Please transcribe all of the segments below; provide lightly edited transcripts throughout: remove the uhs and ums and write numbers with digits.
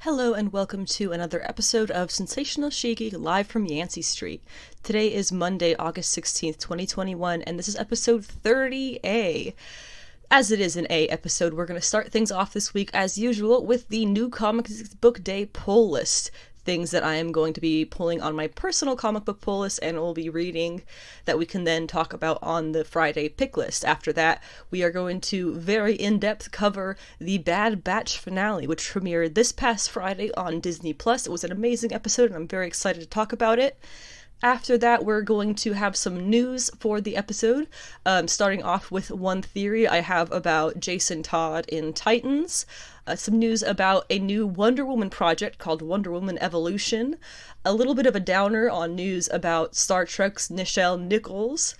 Hello and welcome to another episode of Sensational She-Geek live from Yancey Street. Today is Monday, August 16th, 2021, and this is episode 30A. As it is an A episode, we're going to start things off this week as usual with the new comic book day pull list. Things that I am going to be pulling on my personal comic book pull list and will be reading that we can then talk about on the Friday pick list. After that, we are going to very in-depth cover the Bad Batch finale, which premiered this past Friday on Disney+. It was an amazing episode and I'm very excited to talk about it. After that, we're going to have some news for the episode, starting off with one theory I have about Jason Todd in Titans, some news about a new Wonder Woman project called Wonder Woman Evolution, a little bit of a downer on news about Star Trek's Nichelle Nichols,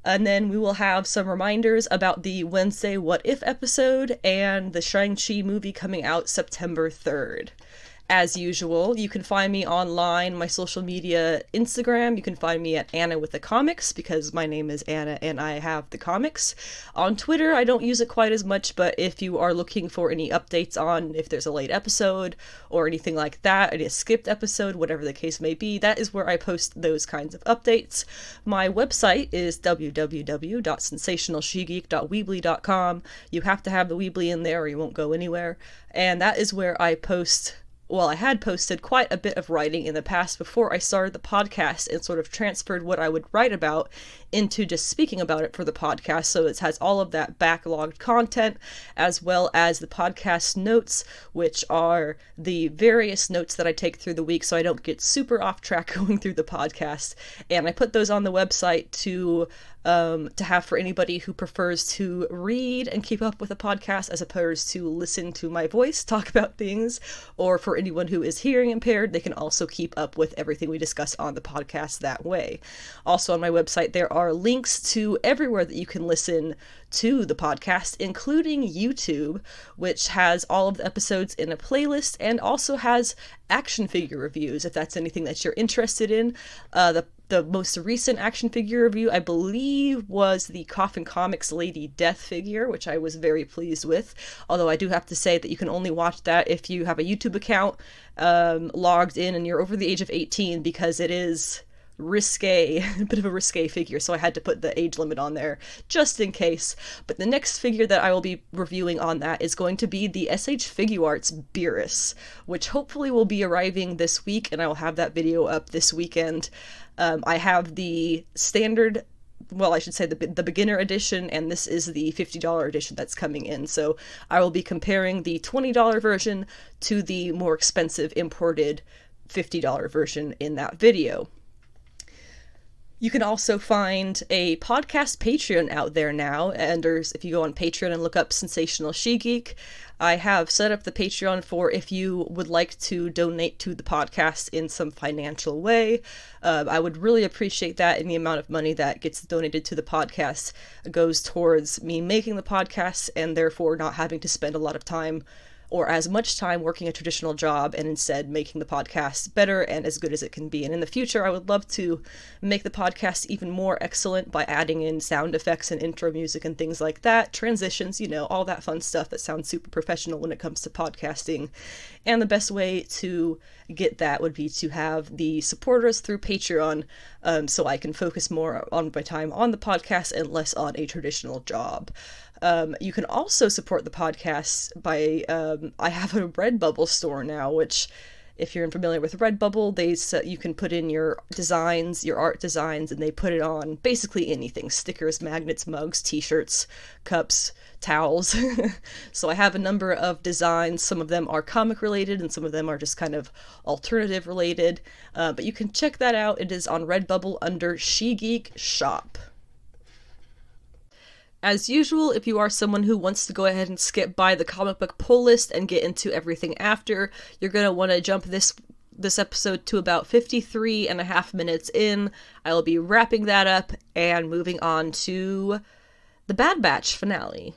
and then we will have some reminders about the Wednesday What If episode and the Shang Chi movie coming out September 3rd. As usual, you can find me online, my social media, Instagram. You can find me at Anna with the Comics because my name is Anna and I have the comics. On Twitter, I don't use it quite as much, but if you are looking for any updates on if there's a late episode or anything like that, a skipped episode, whatever the case may be, that is where I post those kinds of updates. My website is www.sensationalshegeek.weebly.com. You have to have the Weebly in there or you won't go anywhere. And that is where I post... Well, I had posted quite a bit of writing in the past before I started the podcast and sort of transferred what I would write about into just speaking about it for the podcast. So it has all of that backlogged content as well as the podcast notes, which are the various notes that I take through the week so I don't get super off track going through the podcast. And I put those on the website to have for anybody who prefers to read and keep up with a podcast as opposed to listen to my voice talk about things, or for anyone who is hearing impaired, they can also keep up with everything we discuss on the podcast that way. Also on my website, there are links to everywhere that you can listen to the podcast, including YouTube, which has all of the episodes in a playlist and also has action figure reviews, if that's anything that you're interested in. The most recent action figure review, I believe, was the Coffin Comics Lady Death figure, which I was very pleased with. Although I do have to say that you can only watch that if you have a YouTube account logged in and you're over the age of 18, because it is risque, a bit of a risque figure, so I had to put the age limit on there just in case. But the next figure that I will be reviewing on that is going to be the SH Figuarts Beerus, which hopefully will be arriving this week, and I will have that video up this weekend. I have the standard, well, I should say the beginner edition, and this is the $50 edition that's coming in. So I will be comparing the $20 version to the more expensive imported $50 version in that video. You can also find a podcast Patreon out there now, and if you go on Patreon and look up Sensational She-Geek, I have set up the Patreon for if you would like to donate to the podcast in some financial way. I would really appreciate that, and the amount of money that gets donated to the podcast goes towards me making the podcast and therefore not having to spend a lot of time or as much time working a traditional job and instead making the podcast better and as good as it can be. And in the future, I would love to make the podcast even more excellent by adding in sound effects and intro music and things like that, transitions, all that fun stuff that sounds super professional when it comes to podcasting. And the best way to get that would be to have the supporters through Patreon, so I can focus more on my time on the podcast and less on a traditional job. You can also support the podcast by, I have a Redbubble store now, which, if you're familiar with Redbubble, you can put in your designs, your art designs, and they put it on basically anything: stickers, magnets, mugs, t-shirts, cups, towels. So I have a number of designs. Some of them are comic related and some of them are just kind of alternative related. But you can check that out. It is on Redbubble under She-Geek Shop. As usual, if you are someone who wants to go ahead and skip by the comic book pull list and get into everything after, you're going to want to jump this episode to about 53 and a half minutes in. I will be wrapping that up and moving on to the Bad Batch finale.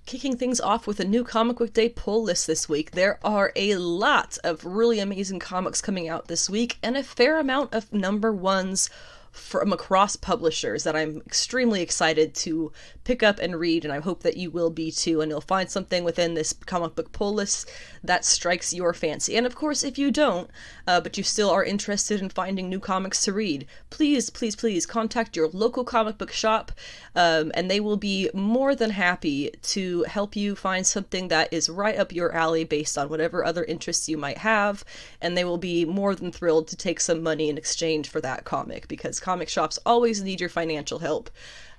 Kicking things off with a new comic book day pull list this week. There are a lot of really amazing comics coming out this week and a fair amount of number ones from across publishers that I'm extremely excited to pick up and read, and I hope that you will be too, and you'll find something within this comic book pull list that strikes your fancy. And of course, if you don't, but you still are interested in finding new comics to read, please, please, please contact your local comic book shop, and they will be more than happy to help you find something that is right up your alley based on whatever other interests you might have, and they will be more than thrilled to take some money in exchange for that comic, because comic shops always need your financial help.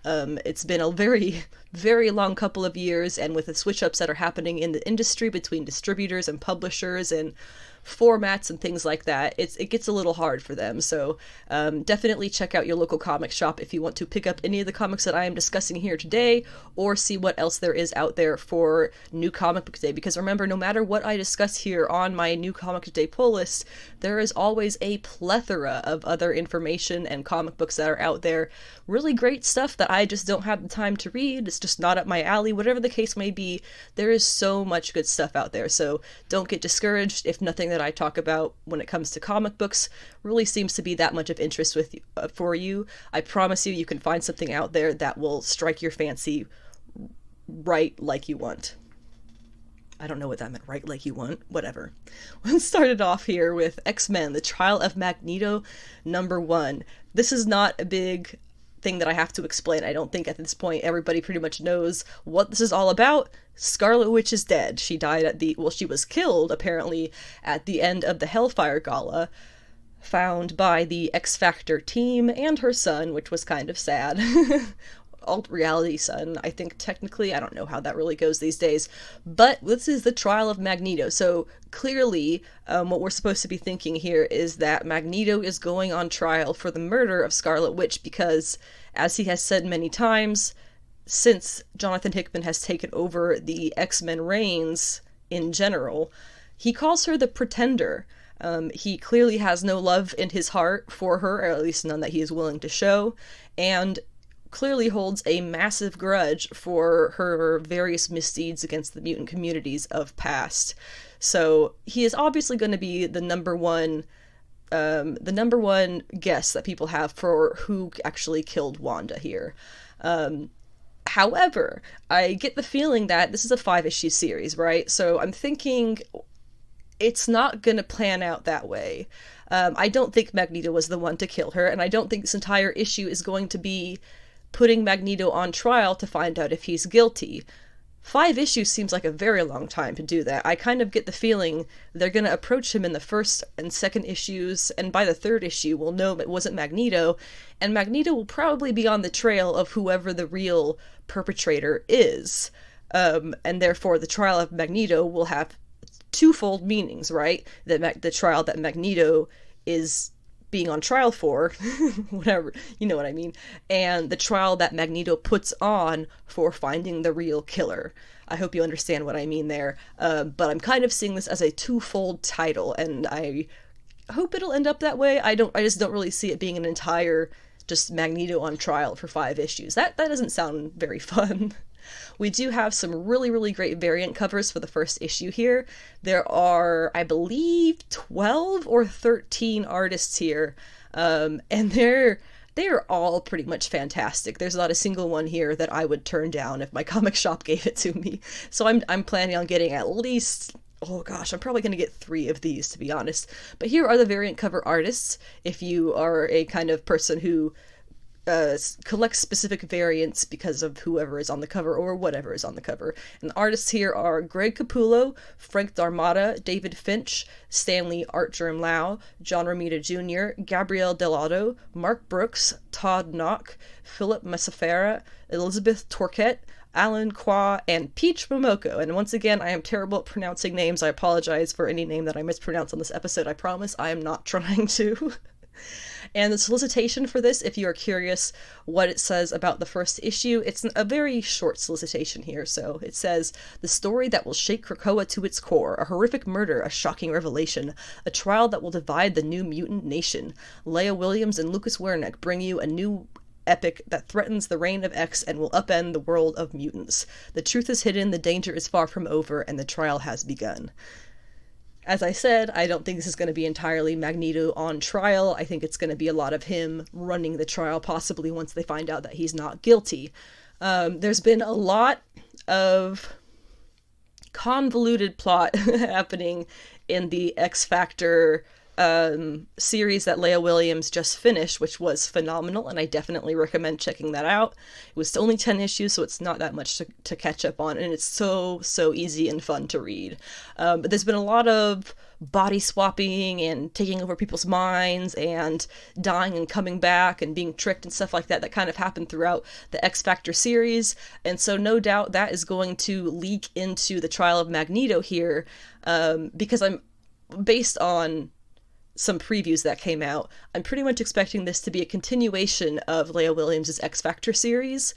It's been a very, very long couple of years, and with the switch-ups that are happening in the industry between distributors and publishers and formats and things like that, it gets a little hard for them. So definitely check out your local comic shop if you want to pick up any of the comics that I am discussing here today, or see what else there is out there for New Comic Book Day. Because remember, no matter what I discuss here on my New Comic Book Day pull list, there is always a plethora of other information and comic books that are out there. Really great stuff that I just don't have the time to read. It's just not up my alley. Whatever the case may be, there is so much good stuff out there. So don't get discouraged if nothing that I talk about when it comes to comic books really seems to be that much of interest with you, for you. I promise you, you can find something out there that will strike your fancy right like you want. I don't know what that meant, right like you want, whatever. We started off here with X-Men, The Trial of Magneto, #1. This is not a big thing that I have to explain. I don't think at this point everybody pretty much knows what this is all about. Scarlet Witch is dead. She died she was killed, apparently, at the end of the Hellfire Gala, found by the X Factor team and her son, which was kind of sad. Alt-reality son, I think, technically. I don't know how that really goes these days. But this is the trial of Magneto. So clearly, what we're supposed to be thinking here is that Magneto is going on trial for the murder of Scarlet Witch because, as he has said many times, since Jonathan Hickman has taken over the X-Men reins in general, he calls her the Pretender. He clearly has no love in his heart for her, or at least none that he is willing to show, and clearly holds a massive grudge for her various misdeeds against the mutant communities of past. So he is obviously going to be the number one guess that people have for who actually killed Wanda here. However, I get the feeling that this is a 5-issue series, right? So I'm thinking it's not going to plan out that way. I don't think Magneto was the one to kill her, and I don't think this entire issue is going to be putting Magneto on trial to find out if he's guilty. 5 issues seems like a very long time to do that. I kind of get the feeling they're going to approach him in the first and second issues, and by the third issue we'll know it wasn't Magneto, and Magneto will probably be on the trail of whoever the real perpetrator is. And therefore the trial of Magneto will have twofold meanings, right? The trial that Magneto is being on trial for, whatever, you know what I mean, and the trial that Magneto puts on for finding the real killer. I hope you understand what I mean there, but I'm kind of seeing this as a twofold title, and I hope it'll end up that way. I just don't really see it being an entire just Magneto on trial for 5 issues. That doesn't sound very fun. We do have some really, really great variant covers for the first issue here. There are, I believe, 12 or 13 artists here, and they are all pretty much fantastic. There's not a single one here that I would turn down if my comic shop gave it to me. So I'm planning on getting at least, oh gosh, I'm probably going to get 3 of these, to be honest. But here are the variant cover artists, if you are a kind of person who collects specific variants because of whoever is on the cover or whatever is on the cover. And the artists here are Greg Capullo, Frank Darmada, David Finch, Stanley Artgerm Lau, John Romita Jr., Gabrielle Delado, Mark Brooks, Todd Knock, Philip Massafera, Elizabeth Torquette, Alan Kwa, and Peach Momoko. And once again, I am terrible at pronouncing names. I apologize for any name that I mispronounce on this episode. I promise I am not trying to. And the solicitation for this, if you are curious what it says about the first issue, it's a very short solicitation here. So it says, the story that will shake Krakoa to its core, a horrific murder, a shocking revelation, a trial that will divide the new mutant nation. Leah Williams and Lucas Wernick bring you a new epic that threatens the reign of X and will upend the world of mutants. The truth is hidden, the danger is far from over, and the trial has begun. As I said, I don't think this is going to be entirely Magneto on trial. I think it's going to be a lot of him running the trial, possibly once they find out that he's not guilty. There's been a lot of convoluted plot happening in the X Factor series that Leah Williams just finished, which was phenomenal, and I definitely recommend checking that out. It was only 10 issues, so it's not that much to catch up on, and it's so easy and fun to read. But there's been a lot of body swapping and taking over people's minds and dying and coming back and being tricked and stuff like that that kind of happened throughout the X Factor series, and so no doubt that is going to leak into the trial of Magneto here, because I'm based on some previews that came out, I'm pretty much expecting this to be a continuation of Leah Williams' X Factor series.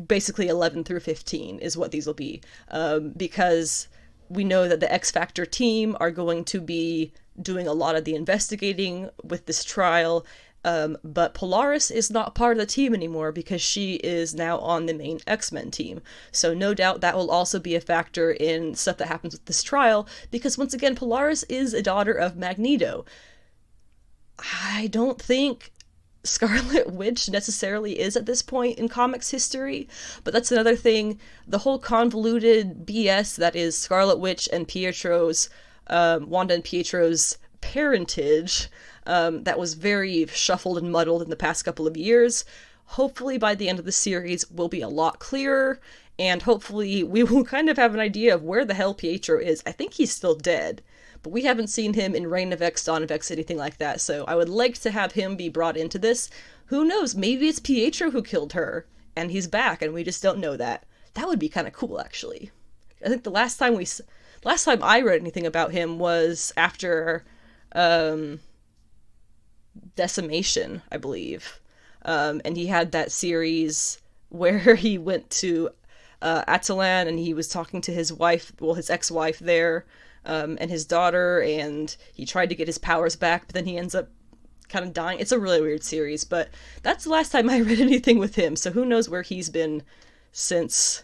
Basically 11 through 15 is what these will be, because we know that the X Factor team are going to be doing a lot of the investigating with this trial, but Polaris is not part of the team anymore because she is now on the main X-Men team. So no doubt that will also be a factor in stuff that happens with this trial, because once again, Polaris is a daughter of Magneto. I don't think Scarlet Witch necessarily is at this point in comics history, but that's another thing. The whole convoluted BS that is Scarlet Witch and Pietro's, Wanda and Pietro's parentage, that was very shuffled and muddled in the past couple of years. Hopefully by the end of the series will be a lot clearer, and hopefully we will kind of have an idea of where the hell Pietro is. I think he's still dead, but we haven't seen him in Reign of X, Dawn of X, anything like that, so I would like to have him be brought into this. Who knows, maybe it's Pietro who killed her, and he's back, and we just don't know that. That would be kind of cool, actually. I think the last time I read anything about him was after, Decimation, I believe. And he had that series where he went to Atalan and he was talking to his wife, well, his ex-wife there, and his daughter, and he tried to get his powers back, but then he ends up kind of dying. It's a really weird series, but that's the last time I read anything with him, so who knows where he's been since...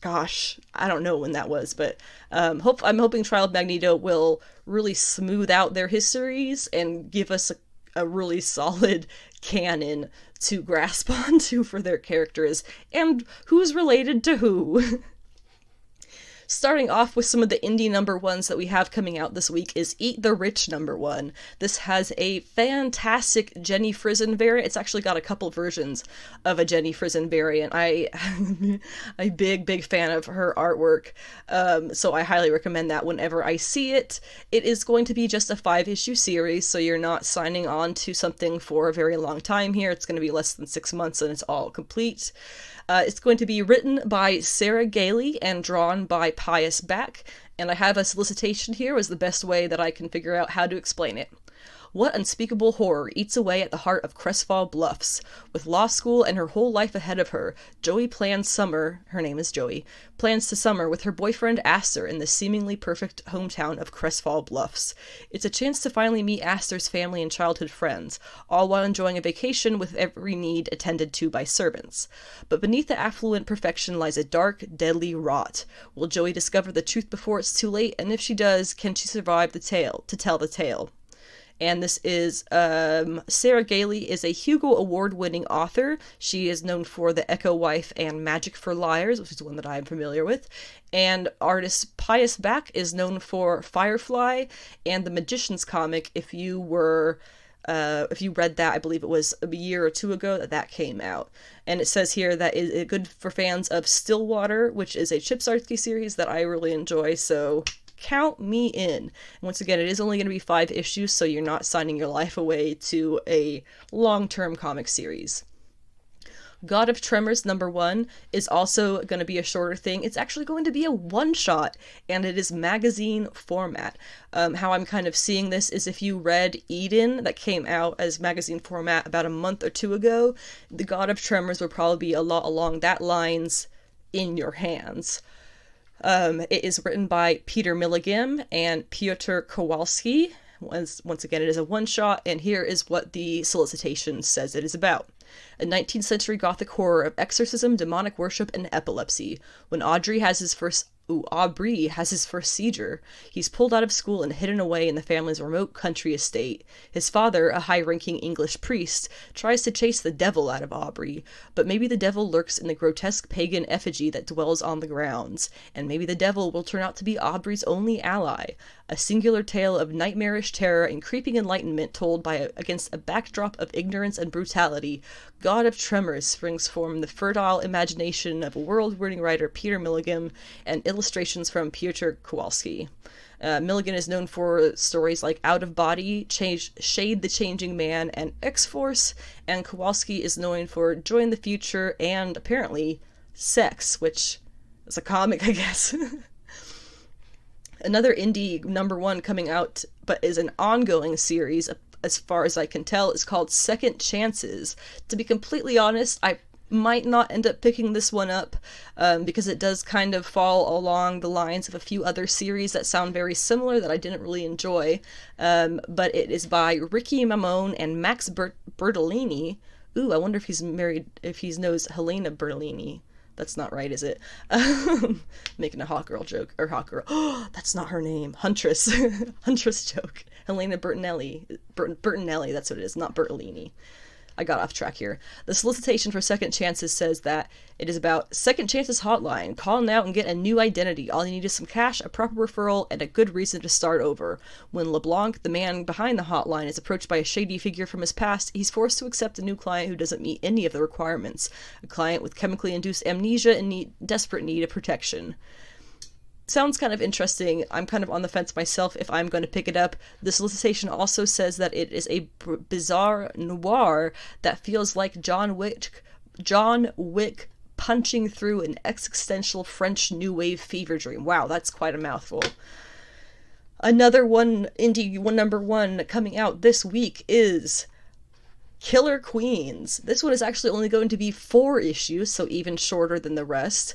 Gosh, I don't know when that was, but I'm hoping Trial of Magneto will really smooth out their histories and give us a really solid canon to grasp onto for their characters and who's related to who. Starting off with some of the indie number ones that we have coming out this week is Eat the Rich number one. This has a fantastic Jenny Frison variant. It's actually got a couple versions of a Jenny Frison variant. I'm a big fan of her artwork, so I highly recommend that whenever I see it. It is going to be just a 5-issue series, so you're not signing on to something for a very long time here. It's going to be less than 6 months and it's all complete. It's going to be written by Sarah Gailey and drawn by Pius Back, and I have a solicitation here as the best way that I can figure out how to explain it. What unspeakable horror eats away at the heart of Crestfall Bluffs? With law school and her whole life ahead of her, Joey plans summer, her name is Joey, plans to summer with her boyfriend Aster in the seemingly perfect hometown of Crestfall Bluffs. It's a chance to finally meet Aster's family and childhood friends, all while enjoying a vacation with every need attended to by servants. But beneath the affluent perfection lies a dark, deadly rot. Will Joey discover the truth before it's too late, and if she does, can she survive to tell the tale? And this is, Sarah Gailey is a Hugo Award-winning author. She is known for The Echo Wife and Magic for Liars, which is one that I am familiar with. And artist Pius Back is known for Firefly and The Magician's Comic. If you read that, I believe it was a year or two ago that came out. And it says here that it is good for fans of Stillwater, which is a Chip Zdarsky series that I really enjoy, so... count me in. And once again, it is only going to be 5 issues, so you're not signing your life away to a long-term comic series. God of Tremors number 1 is also going to be a shorter thing. It's actually going to be a one-shot, and it is magazine format. How I'm kind of seeing this is if you read Eden, that came out as magazine format about a month or 2 ago, the God of Tremors will probably be a lot along that lines in your hands. It is written by Peter Milligam and Piotr Kowalski. Once again, it is a one-shot, and here is what the solicitation says it is about. A 19th century gothic horror of exorcism, demonic worship, and epilepsy. When Audrey has his first Ooh, Aubrey has his first seizure. He's pulled out of school and hidden away in the family's remote country estate. His father, a high-ranking English priest, tries to chase the devil out of Aubrey, but maybe the devil lurks in the grotesque pagan effigy that dwells on the grounds, and maybe the devil will turn out to be Aubrey's only ally. A singular tale of nightmarish terror and creeping enlightenment told against a backdrop of ignorance and brutality. God of Tremors springs from the fertile imagination of world-winning writer Peter Milligan and illustrations from Piotr Kowalski. Milligan is known for stories like Out of Body, Shade the Changing Man, and X-Force, and Kowalski is known for Join the Future and, apparently, Sex, which is a comic, I guess. Another indie #1 coming out, but is an ongoing series, as far as I can tell, is called Second Chances. To be completely honest, I might not end up picking this one up, because it does kind of fall along the lines of a few other series that sound very similar that I didn't really enjoy, but it is by Ricky Mamone and Max Bertolini. Ooh, I wonder if he's married, if he knows Helena Bertolini. That's not right, is it? Making a hot girl joke, or hot girl. Oh, that's not her name. Huntress. Huntress joke. Helena Bertinelli. Bertinelli, that's what it is, not Bertolini. I got off track here. The solicitation for Second Chances says that it is about Second Chances Hotline. Call now and get a new identity. All you need is some cash, a proper referral, and a good reason to start over. When LeBlanc, the man behind the hotline, is approached by a shady figure from his past, he's forced to accept a new client who doesn't meet any of the requirements. A client with chemically induced amnesia and desperate need of protection. Sounds kind of interesting. I'm kind of on the fence myself if I'm going to pick it up. The solicitation also says that it is a bizarre noir that feels like John Wick punching through an existential French New Wave fever dream. Wow, that's quite a mouthful. Another one, indie #1 coming out this week is Killer Queens. This one is actually only going to be 4 issues, so even shorter than the rest.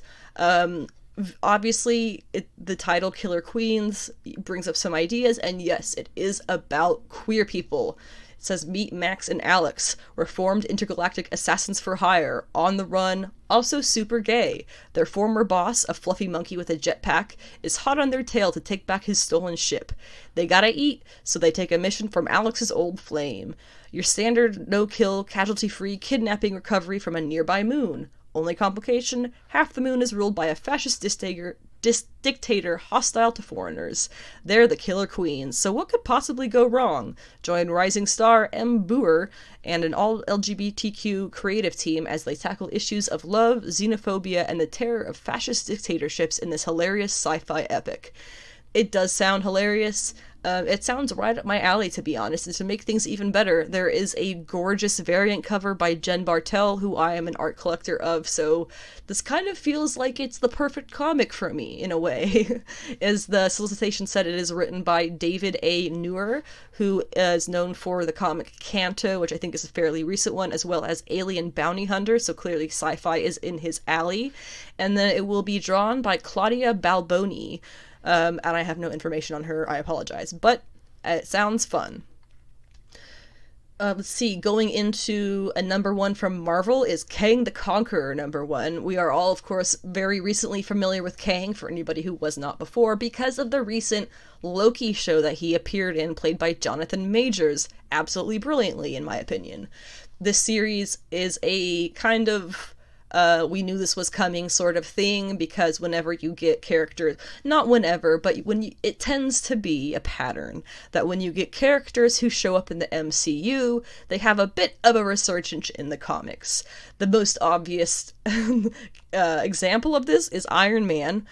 Obviously, the title Killer Queens brings up some ideas, and yes, it is about queer people. It says, meet Max and Alex, reformed intergalactic assassins for hire, on the run, also super gay. Their former boss, a fluffy monkey with a jetpack, is hot on their tail to take back his stolen ship. They gotta eat, so they take a mission from Alex's old flame. Your standard, no-kill, casualty-free kidnapping recovery from a nearby moon. Only complication, half the moon is ruled by a fascist dictator hostile to foreigners. They're the Killer Queens, so what could possibly go wrong? Join rising star M. Boer and an all-LGBTQ creative team as they tackle issues of love, xenophobia, and the terror of fascist dictatorships in this hilarious sci-fi epic. It does sound hilarious. It sounds right up my alley, to be honest, and to make things even better, there is a gorgeous variant cover by Jen Bartel, who I am an art collector of, so this kind of feels like it's the perfect comic for me, in a way. As the solicitation said, it is written by David A. Neuer, who is known for the comic Kanto, which I think is a fairly recent one, as well as Alien Bounty Hunter, so clearly sci-fi is in his alley. And then it will be drawn by Claudia Balboni. And I have no information on her, I apologize, but it sounds fun. Let's see, going into a #1 from Marvel is Kang the Conqueror #1. We are all, of course, very recently familiar with Kang, for anybody who was not before, because of the recent Loki show that he appeared in, played by Jonathan Majors, absolutely brilliantly, in my opinion. This series is a kind of we knew this was coming sort of thing, because whenever you get characters, not whenever, but it tends to be a pattern that when you get characters who show up in the MCU, they have a bit of a resurgence in the comics. The most obvious example of this is Iron Man.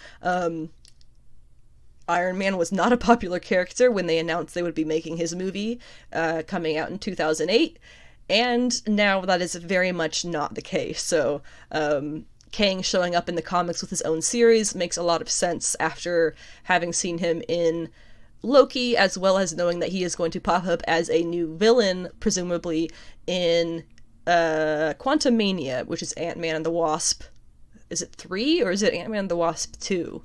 Iron Man was not a popular character when they announced they would be making his movie coming out in 2008. And now that is very much not the case. So, Kang showing up in the comics with his own series makes a lot of sense after having seen him in Loki, as well as knowing that he is going to pop up as a new villain, presumably in Quantumania, which is Ant-Man and the Wasp. Is it 3, or is it Ant-Man and the Wasp 2?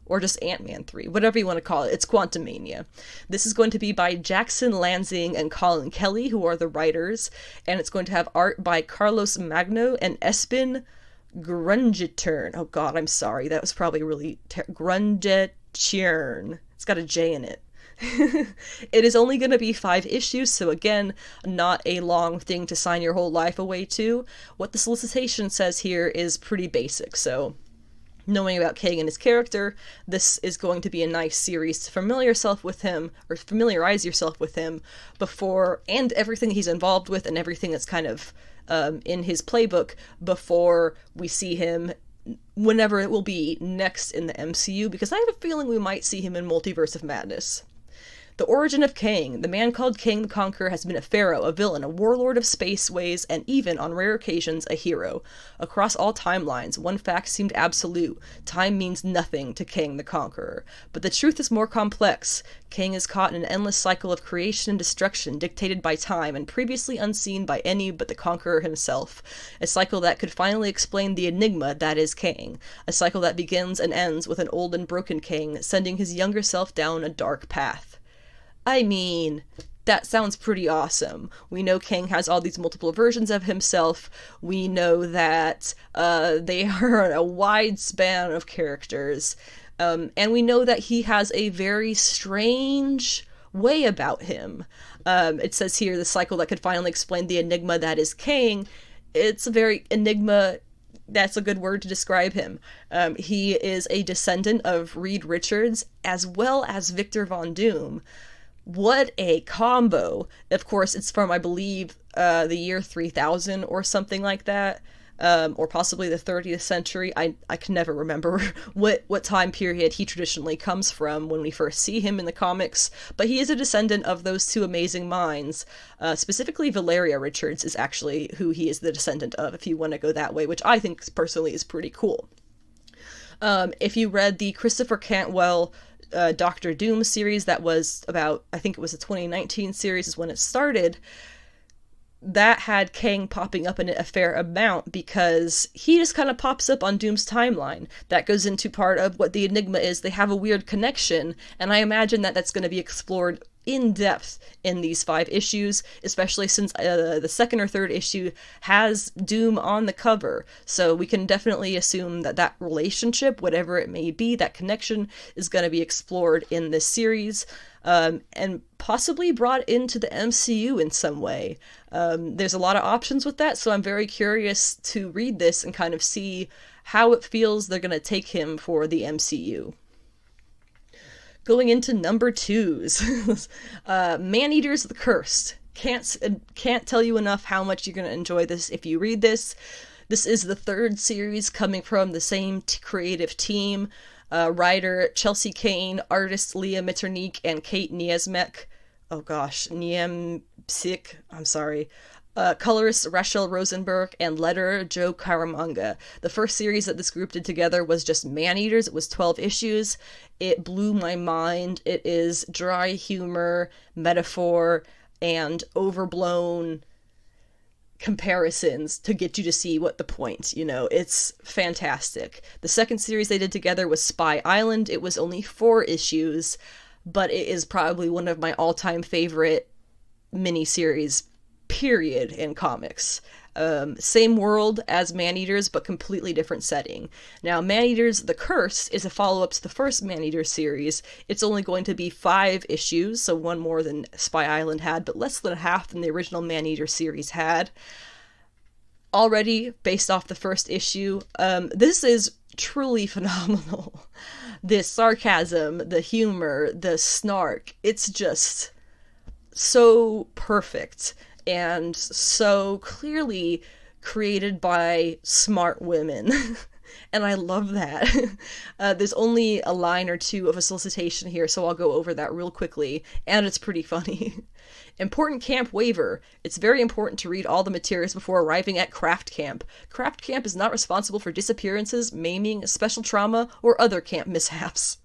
Or just Ant-Man 3, whatever you want to call it. It's Quantumania. This is going to be by Jackson Lansing and Colin Kelly, who are the writers, and it's going to have art by Carlos Magno and Espin Grungiturn. Oh god, I'm sorry. That was probably really Grungiturn. It's got a J in it. It is only going to be 5 issues, so again, not a long thing to sign your whole life away to. What the solicitation says here is pretty basic, so knowing about Kang and his character, this is going to be a nice series to familiarize yourself with him before, and everything he's involved with and everything that's kind of in his playbook before we see him whenever it will be next in the MCU, because I have a feeling we might see him in Multiverse of Madness. The origin of Kang. The man called Kang the Conqueror has been a pharaoh, a villain, a warlord of spaceways, and even, on rare occasions, a hero. Across all timelines, one fact seemed absolute. Time means nothing to Kang the Conqueror. But the truth is more complex. Kang is caught in an endless cycle of creation and destruction dictated by time and previously unseen by any but the Conqueror himself. A cycle that could finally explain the enigma that is Kang. A cycle that begins and ends with an old and broken Kang sending his younger self down a dark path. I mean, that sounds pretty awesome. We know Kang has all these multiple versions of himself. We know that they are a wide span of characters. And we know that he has a very strange way about him. It says here, the cycle that could finally explain the enigma that is Kang. It's a very enigma. That's a good word to describe him. He is a descendant of Reed Richards as well as Victor Von Doom. What a combo. Of course, it's from, I believe, the year 3000 or something like that. Or possibly the 30th century. I can never remember what time period he traditionally comes from when we first see him in the comics. But he is a descendant of those two amazing minds. Specifically, Valeria Richards is actually who he is the descendant of, if you want to go that way, which I think personally is pretty cool. If you read the Christopher Cantwell Doctor Doom series that was about, I think it was a 2019 series is when it started, that had Kang popping up in it a fair amount because he just kind of pops up on Doom's timeline. That goes into part of what the enigma is. They have a weird connection, and I imagine that that's going to be explored in depth in these 5 issues, especially since the second or third issue has Doom on the cover. So we can definitely assume that that relationship, whatever it may be, that connection is going to be explored in this series, and possibly brought into the MCU in some way. There's a lot of options with that, so I'm very curious to read this and kind of see how it feels they're going to take him for the MCU. Going into number 2s, Man-Eaters the Cursed. Can't tell you enough how much you're going to enjoy this if you read this. This is the 3rd series coming from the same creative team. Writer Chelsea Kane, artist Leah Mitternick, and Kate Niesmek. Oh gosh, Niemczyk, I'm sorry. Colorist Rachel Rosenberg, and letterer Joe Caramagna. The first series that this group did together was just Man-Eaters. It was 12 issues. It blew my mind. It is dry humor, metaphor, and overblown comparisons to get you to see what the point, it's fantastic. The second series they did together was Spy Island. It was only 4 issues, but it is probably one of my all-time favorite miniseries, period, in comics. Same world as Man-Eaters, but completely different setting. Now, Man-Eaters The Curse is a follow-up to the first Man-Eater series. It's only going to be 5 issues, so 1 more than Spy Island had, but less than half than the original Man-Eater series had. Already, based off the first issue, this is truly phenomenal. The sarcasm, the humor, the snark, it's just so perfect. And so clearly created by smart women. And I love that. There's only a line or 2 of a solicitation here, so I'll go over that real quickly. And it's pretty funny. Important camp waiver. It's very important to read all the materials before arriving at Craft Camp. Craft Camp is not responsible for disappearances, maiming, special trauma, or other camp mishaps.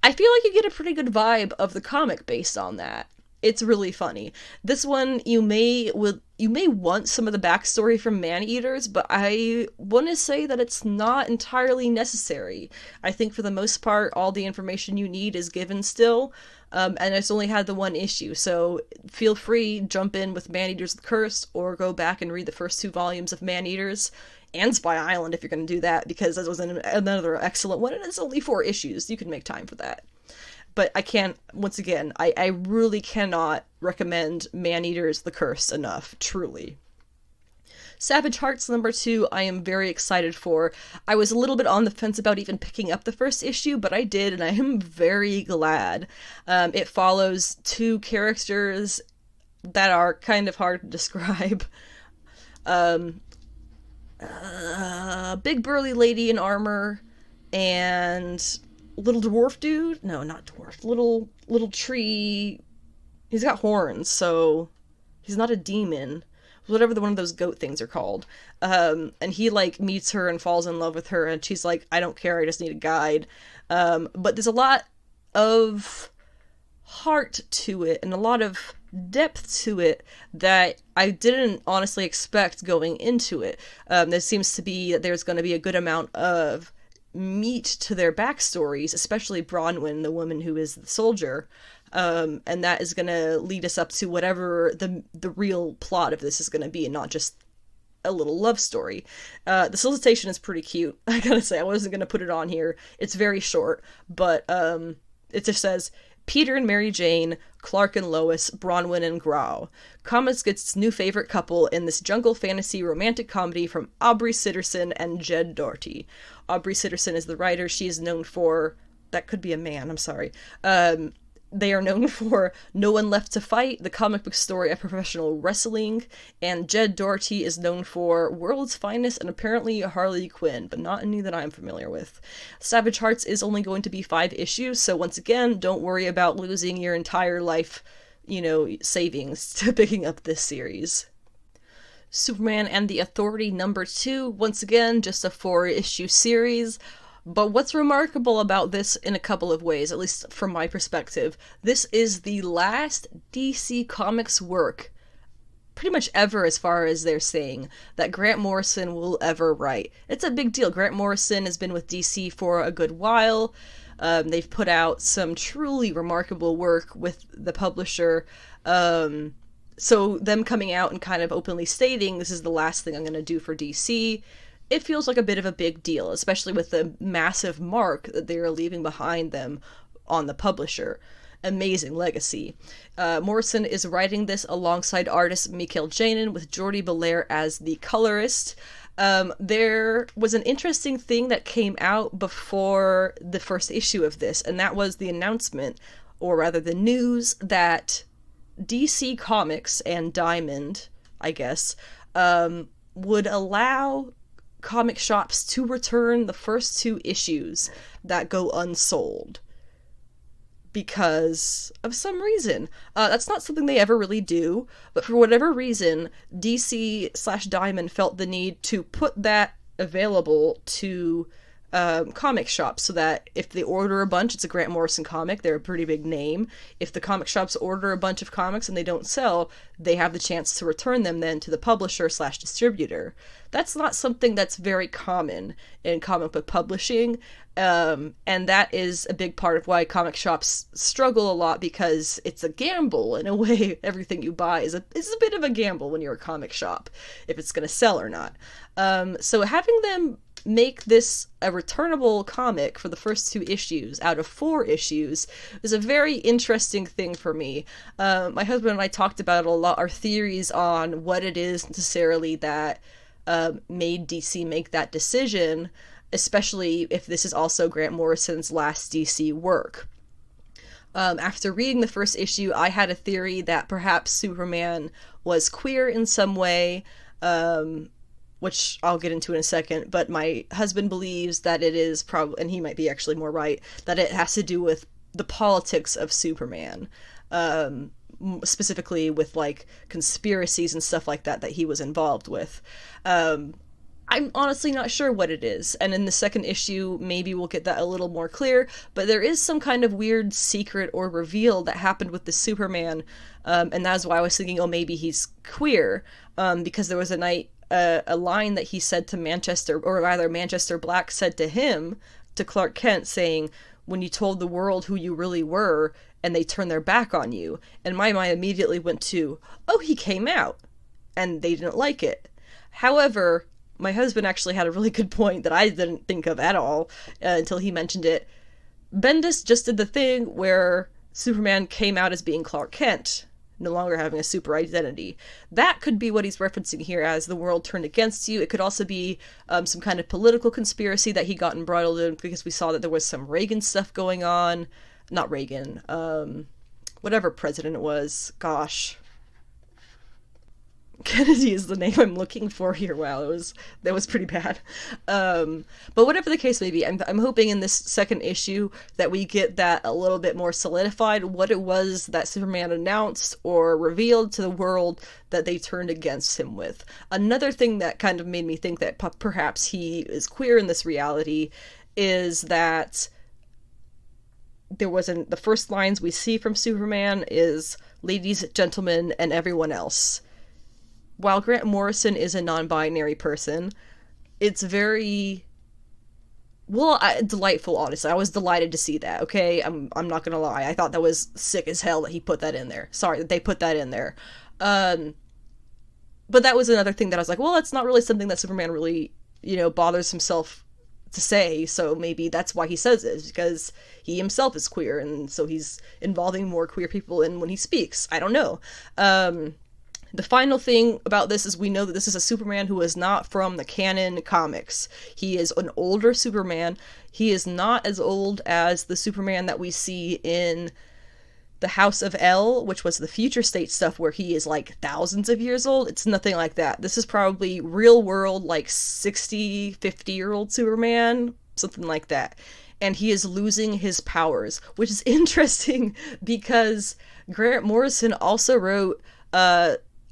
I feel like you get a pretty good vibe of the comic based on that. It's really funny. This one, you may you may want some of the backstory from man-eaters, but I want to say that it's not entirely necessary. I think for the most part, all the information you need is given still, and it's only had the one issue, so feel free, jump in with Man-Eaters the Curse, or go back and read the first 2 volumes of Man-Eaters, and Spy Island if you're going to do that, because that was another excellent one, and it's only 4 issues. You can make time for that. But I can't, once again, I really cannot recommend Man-Eaters the Curse enough, truly. Savage Hearts #2, I am very excited for. I was a little bit on the fence about even picking up the first issue, but I did, and I am very glad. It follows 2 characters that are kind of hard to describe. Big burly lady in armor, and little dwarf dude? No, not dwarf. Little tree. He's got horns, so he's not a demon. Whatever one of those goat things are called. And he, like, meets her and falls in love with her, and she's like, I don't care, I just need a guide. But there's a lot of heart to it, and a lot of depth to it that I didn't honestly expect going into it. There seems to be that there's going to be a good amount of meat to their backstories, especially Bronwyn, the woman who is the soldier, and that is going to lead us up to whatever the real plot of this is going to be, and not just a little love story. The solicitation is pretty cute, I gotta say. I wasn't going to put it on here. It's very short, but it just says, Peter and Mary Jane, Clark and Lois, Bronwyn and Grau. Comics gets its new favorite couple in this jungle fantasy romantic comedy from Aubrey Sitterson and Jed Doherty. Aubrey Sitterson is the writer. She is known for... That could be a man, I'm sorry. They are known for No One Left to Fight, the comic book story of professional wrestling, and Jed Doherty is known for World's Finest and apparently Harley Quinn, but not any that I'm familiar with. Savage Hearts is only going to be 5 issues, so once again, don't worry about losing your entire life, savings to picking up this series. Superman and the Authority #2, once again, just a 4-issue series. But what's remarkable about this in a couple of ways, at least from my perspective, this is the last DC Comics work, pretty much ever as far as they're saying, that Grant Morrison will ever write. It's a big deal. Grant Morrison has been with DC for a good while. They've put out some truly remarkable work with the publisher. So them coming out and kind of openly stating, this is the last thing I'm going to do for DC, it feels like a bit of a big deal, especially with the massive mark that they are leaving behind them on the publisher. Amazing legacy. Morrison is writing this alongside artist Michael Janin, with Jordi Belair as the colorist. There was an interesting thing that came out before the first issue of this, and that was the announcement, or rather the news, that DC Comics and Diamond, I guess, would allow comic shops to return the first 2 issues that go unsold because of some reason. That's not something they ever really do, but for whatever reason, DC/Diamond felt the need to put that available to comic shops, so that if they order a bunch, it's a Grant Morrison comic, they're a pretty big name. If the comic shops order a bunch of comics and they don't sell, they have the chance to return them then to the publisher/distributor. That's not something that's very common in comic book publishing, and that is a big part of why comic shops struggle a lot, because it's a gamble in a way. Everything you buy is a bit of a gamble when you're a comic shop, if it's going to sell or not. So having them make this a returnable comic for the first 2 issues out of 4 issues is a very interesting thing for me. My husband and I talked about it a lot, our theories on what it is necessarily that made DC make that decision, especially if this is also Grant Morrison's last DC work. After reading the first issue, I had a theory that perhaps Superman was queer in some way, which I'll get into in a second, but my husband believes that it is probably, and he might be actually more right, that it has to do with the politics of Superman, specifically with, like, conspiracies and stuff like that he was involved with. I'm honestly not sure what it is. And in the second issue, maybe we'll get that a little more clear. But there is some kind of weird secret or reveal that happened with the Superman. And that's why I was thinking, oh, maybe he's queer. Because there was a line that he said to Manchester, or rather, Manchester Black said to him, to Clark Kent, saying, when you told the world who you really were and they turned their back on you. And my mind immediately went to, oh, he came out. And they didn't like it. However, my husband actually had a really good point that I didn't think of at all until he mentioned it. Bendis just did the thing where Superman came out as being Clark Kent, no longer having a super identity. That could be what he's referencing here as the world turned against you. It could also be some kind of political conspiracy that he got embroiled in, because we saw that there was some Reagan stuff going on. Not Reagan. Whatever president it was. Gosh. Kennedy is the name I'm looking for here. Wow, that was pretty bad. But whatever the case may be, I'm hoping in this second issue that we get that a little bit more solidified, what it was that Superman announced or revealed to the world that they turned against him with. Another thing that kind of made me think that perhaps he is queer in this reality is that there wasn't, the first lines we see from Superman is, ladies, gentlemen, and everyone else. While Grant Morrison is a non-binary person, it's very, well, delightful, honestly. I was delighted to see that, okay? I'm not gonna lie. I thought that was sick as hell that he put that in there. Sorry, that they put that in there. But that was another thing that I was like, well, that's not really something that Superman really, bothers himself to say, so maybe that's why he says it, because he himself is queer, and so he's involving more queer people in when he speaks. I don't know. The final thing about this is we know that this is a Superman who is not from the canon comics. He is an older Superman. He is not as old as the Superman that we see in the House of El, which was the future state stuff where he is like thousands of years old. It's nothing like that. This is probably real world, like 60, 50-year-old Superman, something like that. And he is losing his powers, which is interesting because Grant Morrison also wrote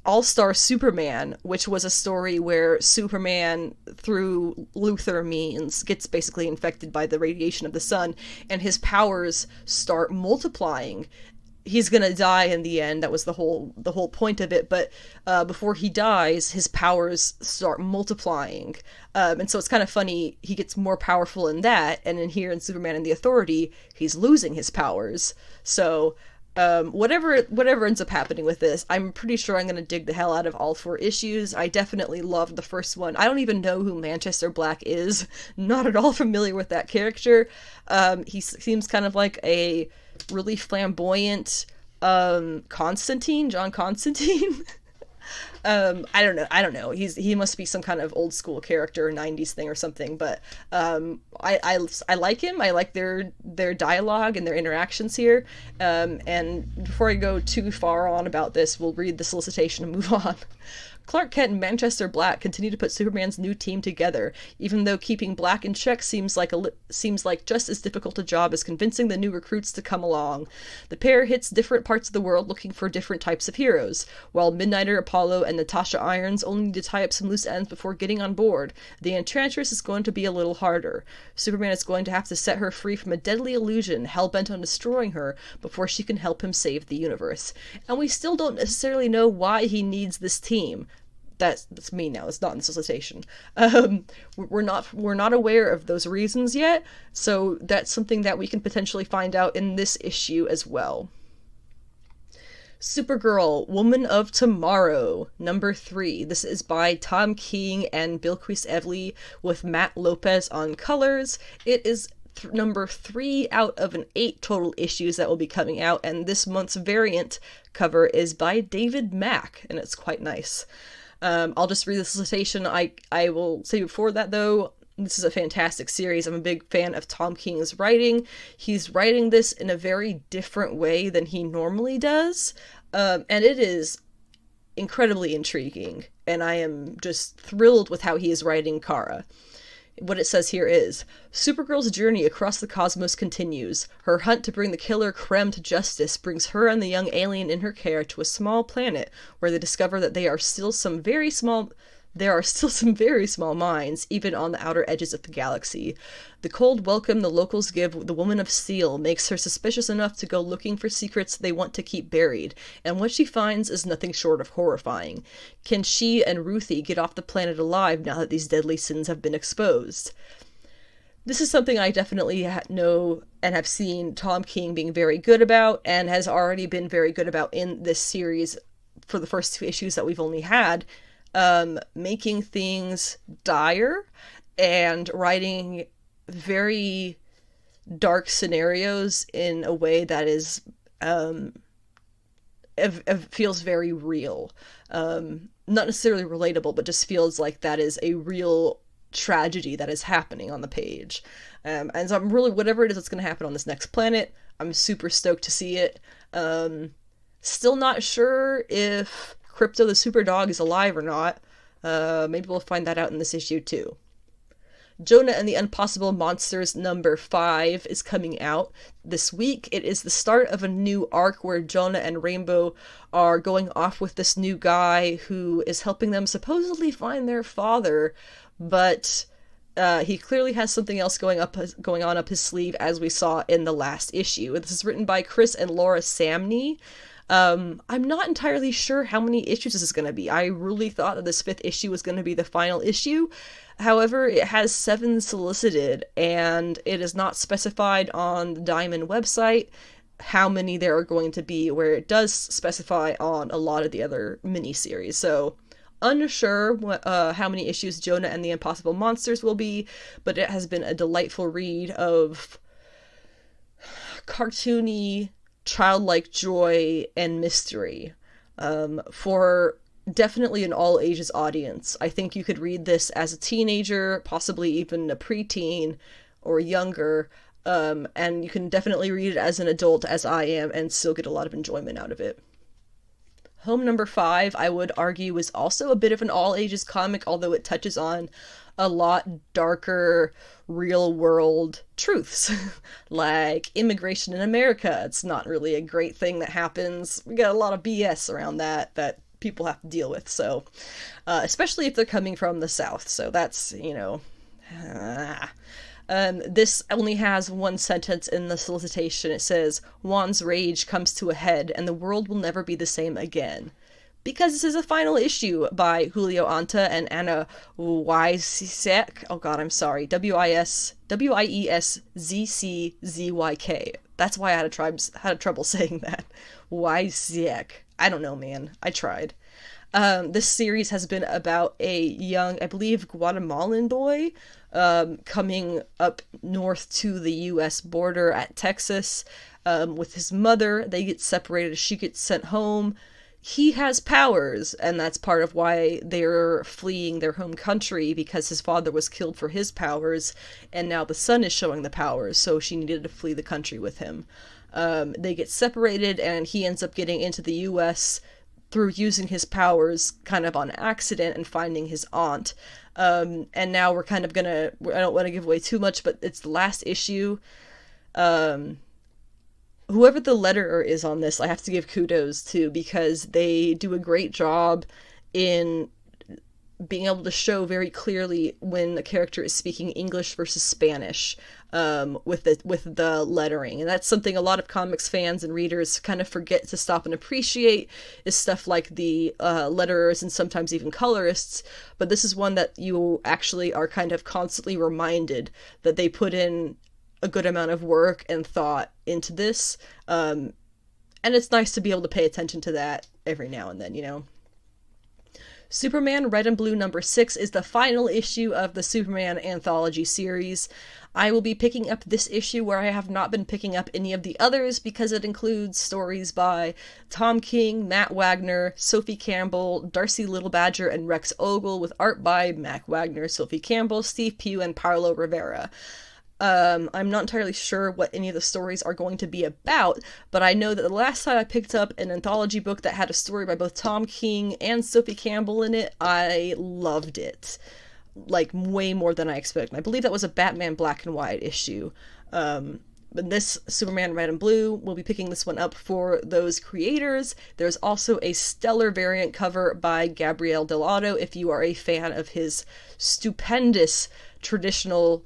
All-Star Superman, which was a story where Superman, through Luthor means, gets basically infected by the radiation of the sun, and his powers start multiplying. He's gonna die in the end. That was the whole point of it. But before he dies, his powers start multiplying, and so it's kind of funny. He gets more powerful in that, and in here in Superman and the Authority, he's losing his powers. So whatever ends up happening with this, I'm pretty sure I'm gonna dig the hell out of all 4 issues. I definitely loved the first one. I don't even know who Manchester Black is. Not at all familiar with that character. He seems kind of like a really flamboyant John Constantine. I don't know. He must be some kind of old school character, 90s thing or something, but I like him. I like their dialogue and their interactions here. And before I go too far on about this, we'll read the solicitation and move on. Clark Kent and Manchester Black continue to put Superman's new team together, even though keeping Black in check seems like just as difficult a job as convincing the new recruits to come along. The pair hits different parts of the world looking for different types of heroes. While Midnighter, Apollo, and Natasha Irons only need to tie up some loose ends before getting on board, the Enchantress is going to be a little harder. Superman is going to have to set her free from a deadly illusion hell-bent on destroying her before she can help him save the universe. And we still don't necessarily know why he needs this team. That's me now. It's not in the solicitation. We're not aware of those reasons yet, so that's something that we can potentially find out in this issue as well. Supergirl, Woman of Tomorrow, number 3. This is by Tom King and Bilquis Evely with Matt Lopez on colors. It is number 3 out of an 8 total issues that will be coming out, and this month's variant cover is by David Mack, and it's quite nice. I'll just read the solicitation. I will say before that, though, this is a fantastic series. I'm a big fan of Tom King's writing. He's writing this in a very different way than he normally does, and it is incredibly intriguing, and I am just thrilled with how he is writing Kara. What it says here is, Supergirl's journey across the cosmos continues. Her hunt to bring the killer Krem to justice brings her and the young alien in her care to a small planet where they discover that they are still some very small There are still some very small minds, even on the outer edges of the galaxy. The cold welcome the locals give the Woman of Steel makes her suspicious enough to go looking for secrets they want to keep buried, and what she finds is nothing short of horrifying. Can she and Ruthie get off the planet alive now that these deadly sins have been exposed? This is something I definitely know and have seen Tom King being very good about, and has already been very good about in this series for the first 2 issues that we've only had. Making things dire and writing very dark scenarios in a way that is feels very real. Not necessarily relatable, but just feels like that is a real tragedy that is happening on the page. And so I'm really, whatever it is that's going to happen on this next planet, I'm super stoked to see it. Still not sure if Crypto the Super Dog is alive or not. Maybe we'll find that out in this issue too. Jonah and the Impossible Monsters number 5 is coming out this week. It is the start of a new arc where Jonah and Rainbow are going off with this new guy who is helping them supposedly find their father, but he clearly has something else going on up his sleeve, as we saw in the last issue. This is written by Chris and Laura Samney. I'm not entirely sure how many issues this is going to be. I really thought that this 5th issue was going to be the final issue. However, it has 7 solicited, and it is not specified on the Diamond website how many there are going to be, where it does specify on a lot of the other miniseries. So, unsure how many issues Jonah and the Impossible Monsters will be, but it has been a delightful read of cartoony, childlike joy and mystery for definitely an all ages audience. I think you could read this as a teenager, possibly even a preteen or younger, and you can definitely read it as an adult, as I am, and still get a lot of enjoyment out of it. Home number 5, I would argue, is also a bit of an all ages comic, although it touches on a lot darker real world truths like immigration in America. It's not really a great thing that happens. We got a lot of BS around that people have to deal with, so especially if they're coming from the South. So that's, this only has one sentence in the solicitation. It says, Juan's rage comes to a head and the world will never be the same again. Because this is a final issue by Julio Anta and Anna Wieszczyk. Oh god, I'm sorry. Wieszczyk. That's why I had trouble saying that. Wieszczyk. I don't know, man. I tried. This series has been about a young, I believe, Guatemalan boy coming up north to the U.S. border at Texas with his mother. They get separated. She gets sent home. He has powers, and that's part of why they're fleeing their home country, because his father was killed for his powers, and now the son is showing the powers, so she needed to flee the country with him. They get separated, and he ends up getting into the U.S. through using his powers kind of on accident and finding his aunt. And now we're kind of gonna, I don't want to give away too much, but it's the last issue. Whoever the letterer is on this, I have to give kudos to, because they do a great job in being able to show very clearly when a character is speaking English versus Spanish with the lettering. And that's something a lot of comics fans and readers kind of forget to stop and appreciate, is stuff like the letterers and sometimes even colorists. But this is one that you actually are kind of constantly reminded that they put in a good amount of work and thought into this. And it's nice to be able to pay attention to that every now and then, Superman Red and Blue number 6 is the final issue of the Superman anthology series. I will be picking up this issue where I have not been picking up any of the others, because it includes stories by Tom King, Matt Wagner, Sophie Campbell, Darcy Little Badger, and Rex Ogle, with art by Matt Wagner, Sophie Campbell, Steve Pugh, and Paulo Rivera. I'm not entirely sure what any of the stories are going to be about, but I know that the last time I picked up an anthology book that had a story by both Tom King and Sophie Campbell in it, I loved it. Like, way more than I expected. I believe that was a Batman Black and White issue. this Superman Red and Blue, we'll be picking this one up for those creators. There's also a stellar variant cover by Gabriel Dell'Otto if you are a fan of his stupendous traditional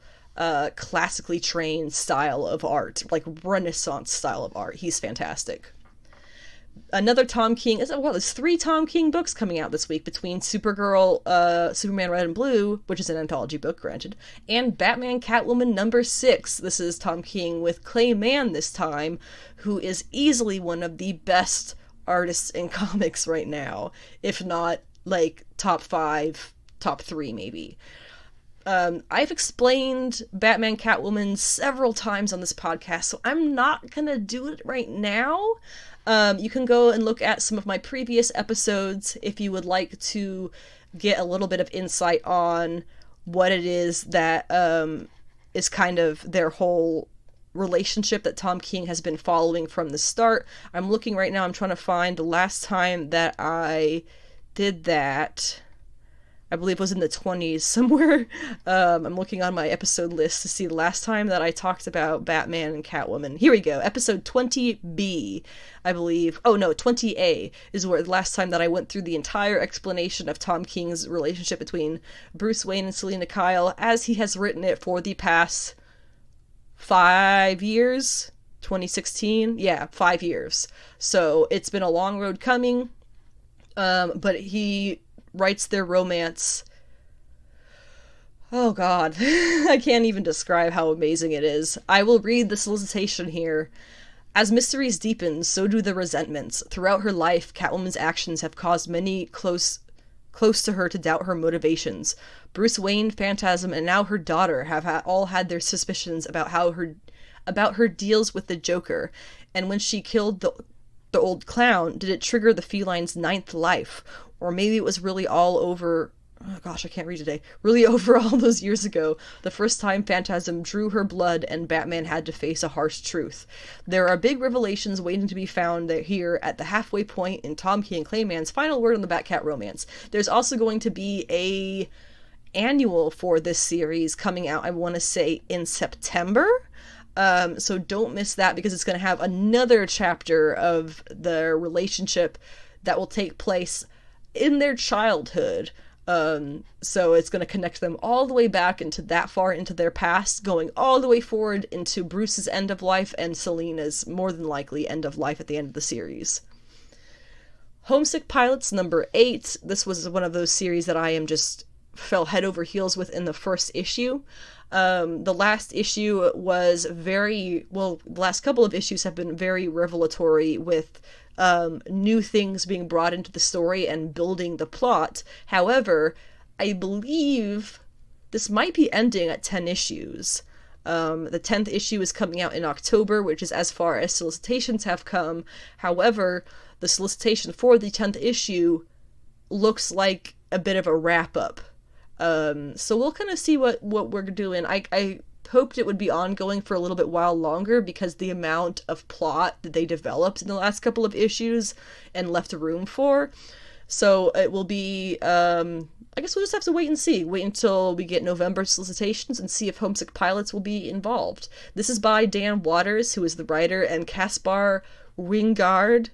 classically trained style of art, like Renaissance style of art. He's fantastic. Another Tom King, there's 3 Tom King books coming out this week between Supergirl, Superman Red and Blue, which is an anthology book, granted, and Batman Catwoman #6. This is Tom King with Clay Mann this time, who is easily one of the best artists in comics right now, if not, like, top 5, top 3 maybe. I've explained Batman Catwoman several times on this podcast, so I'm not gonna do it right now. You can go and look at some of my previous episodes if you would like to get a little bit of insight on what it is that is kind of their whole relationship that Tom King has been following from the start. I'm looking right now, I'm trying to find the last time that I did that. I believe it was in the 20s somewhere. I'm looking on my episode list to see the last time that I talked about Batman and Catwoman. Here we go. Episode 20B, I believe. Oh no, 20A is where the last time that I went through the entire explanation of Tom King's relationship between Bruce Wayne and Selina Kyle as he has written it for the past 5 years. 2016? Yeah, 5 years. So it's been a long road coming. But he writes their romance. Oh god, I can't even describe how amazing it is. I will read the solicitation here. As mysteries deepen, so do the resentments. Throughout her life, Catwoman's actions have caused many close to her to doubt her motivations. Bruce Wayne, Phantasm, and now her daughter have all had their suspicions about her deals with the Joker. And when she killed the old clown, did it trigger the feline's 9th life? Or maybe it was really all over, oh gosh, I can't read today, really over all those years ago, the first time Phantasm drew her blood and Batman had to face a harsh truth. There are big revelations waiting to be found here at the halfway point in Tom King and Clay Mann's final word on the Batcat romance. There's also going to be a annual for this series coming out, I want to say, in September. So don't miss that, because it's going to have another chapter of their relationship that will take place in their childhood. So it's going to connect them all the way back into that far into their past, going all the way forward into Bruce's end of life and Selina's more than likely end of life at the end of the series. Homesick Pilots #8. This was one of those series that I just fell head over heels with in the first issue. The last issue was the last couple of issues have been very revelatory with new things being brought into the story and building the plot. However, I believe this might be ending at 10 issues. The 10th issue is coming out in October, which is as far as solicitations have come. However, the solicitation for the 10th issue looks like a bit of a wrap-up. So we'll kind of see what we're doing. I hoped it would be ongoing for a little bit while longer, because the amount of plot that they developed in the last couple of issues and left room for. So it will be, I guess we'll just have to wait and see. Wait until we get November solicitations and see if Homesick Pilots will be involved. This is by Dan Waters, who is the writer, and Caspar Wingard.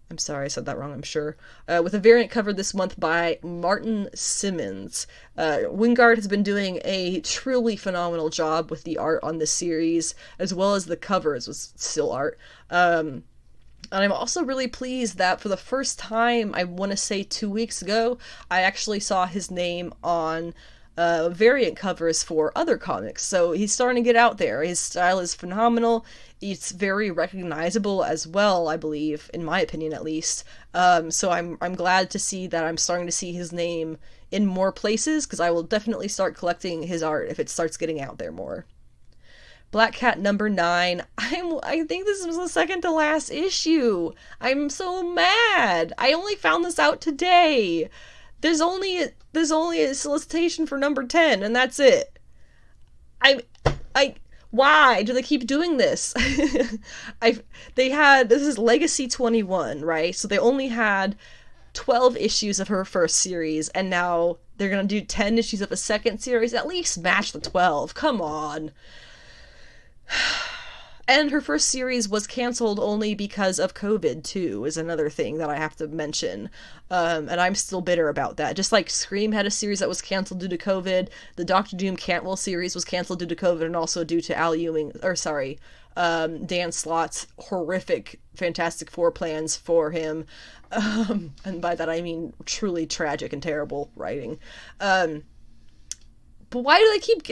I'm sorry, I said that wrong, I'm sure. With a variant cover this month by Martin Simmons. Wingard has been doing a truly phenomenal job with the art on this series, as well as the covers with still art. And I'm also really pleased that for the first time, I want to say 2 weeks ago, I actually saw his name on variant covers for other comics. So he's starting to get out there. His style is phenomenal. It's very recognizable as well, I believe, in my opinion at least. So I'm glad to see that I'm starting to see his name in more places, because I will definitely start collecting his art if it starts getting out there more. Black Cat #9. I think this was the second to last issue. I'm so mad. I only found this out today. There's only a solicitation for #10, and that's it. Why do they keep doing this? This is Legacy 21, right? So they only had 12 issues of her first series, and now they're gonna do 10 issues of a second series. At least match the 12. Come on. And her first series was canceled only because of COVID, too, is another thing that I have to mention. And I'm still bitter about that. Just like Scream had a series that was canceled due to COVID, the Doctor Doom Cantwell series was canceled due to COVID and also due to Dan Slott's horrific Fantastic Four plans for him. And by that I mean truly tragic and terrible writing. But why do they keep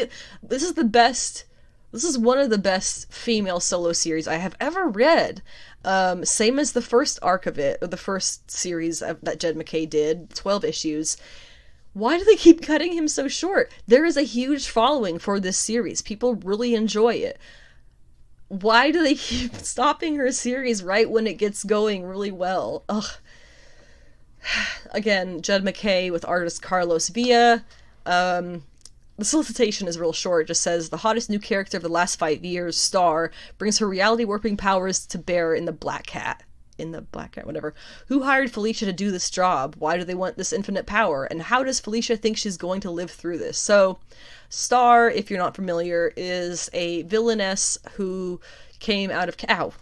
this is the best... This is one of the best female solo series I have ever read. Same as the first arc of it, or the first series that Jed MacKay did, 12 issues. Why do they keep cutting him so short? There is a huge following for this series. People really enjoy it. Why do they keep stopping her series right when it gets going really well? Ugh. Again, Jed MacKay with artist Carlos Villa. The solicitation is real short. It just says, the hottest new character of the last 5 years, Star, brings her reality-warping powers to bear in the Black Cat, whatever. Who hired Felicia to do this job? Why do they want this infinite power? And how does Felicia think she's going to live through this? So, Star, if you're not familiar, is a villainess who came out of... Ow!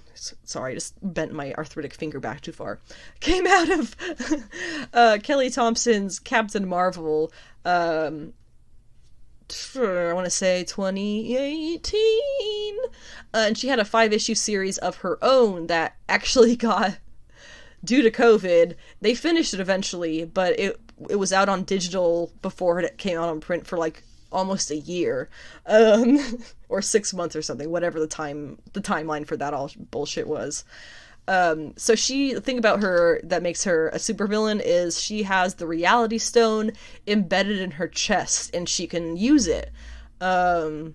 Sorry, I just bent my arthritic finger back too far. Came out of Kelly Thompson's Captain Marvel, I want to say 2018, and she had a 5-issue series of her own that actually got, due to COVID, they finished it eventually, but it was out on digital before it came out on print for like almost a year, or 6 months or something, whatever the timeline for that all bullshit was. So the thing about her that makes her a supervillain is she has the reality stone embedded in her chest and she can use it. I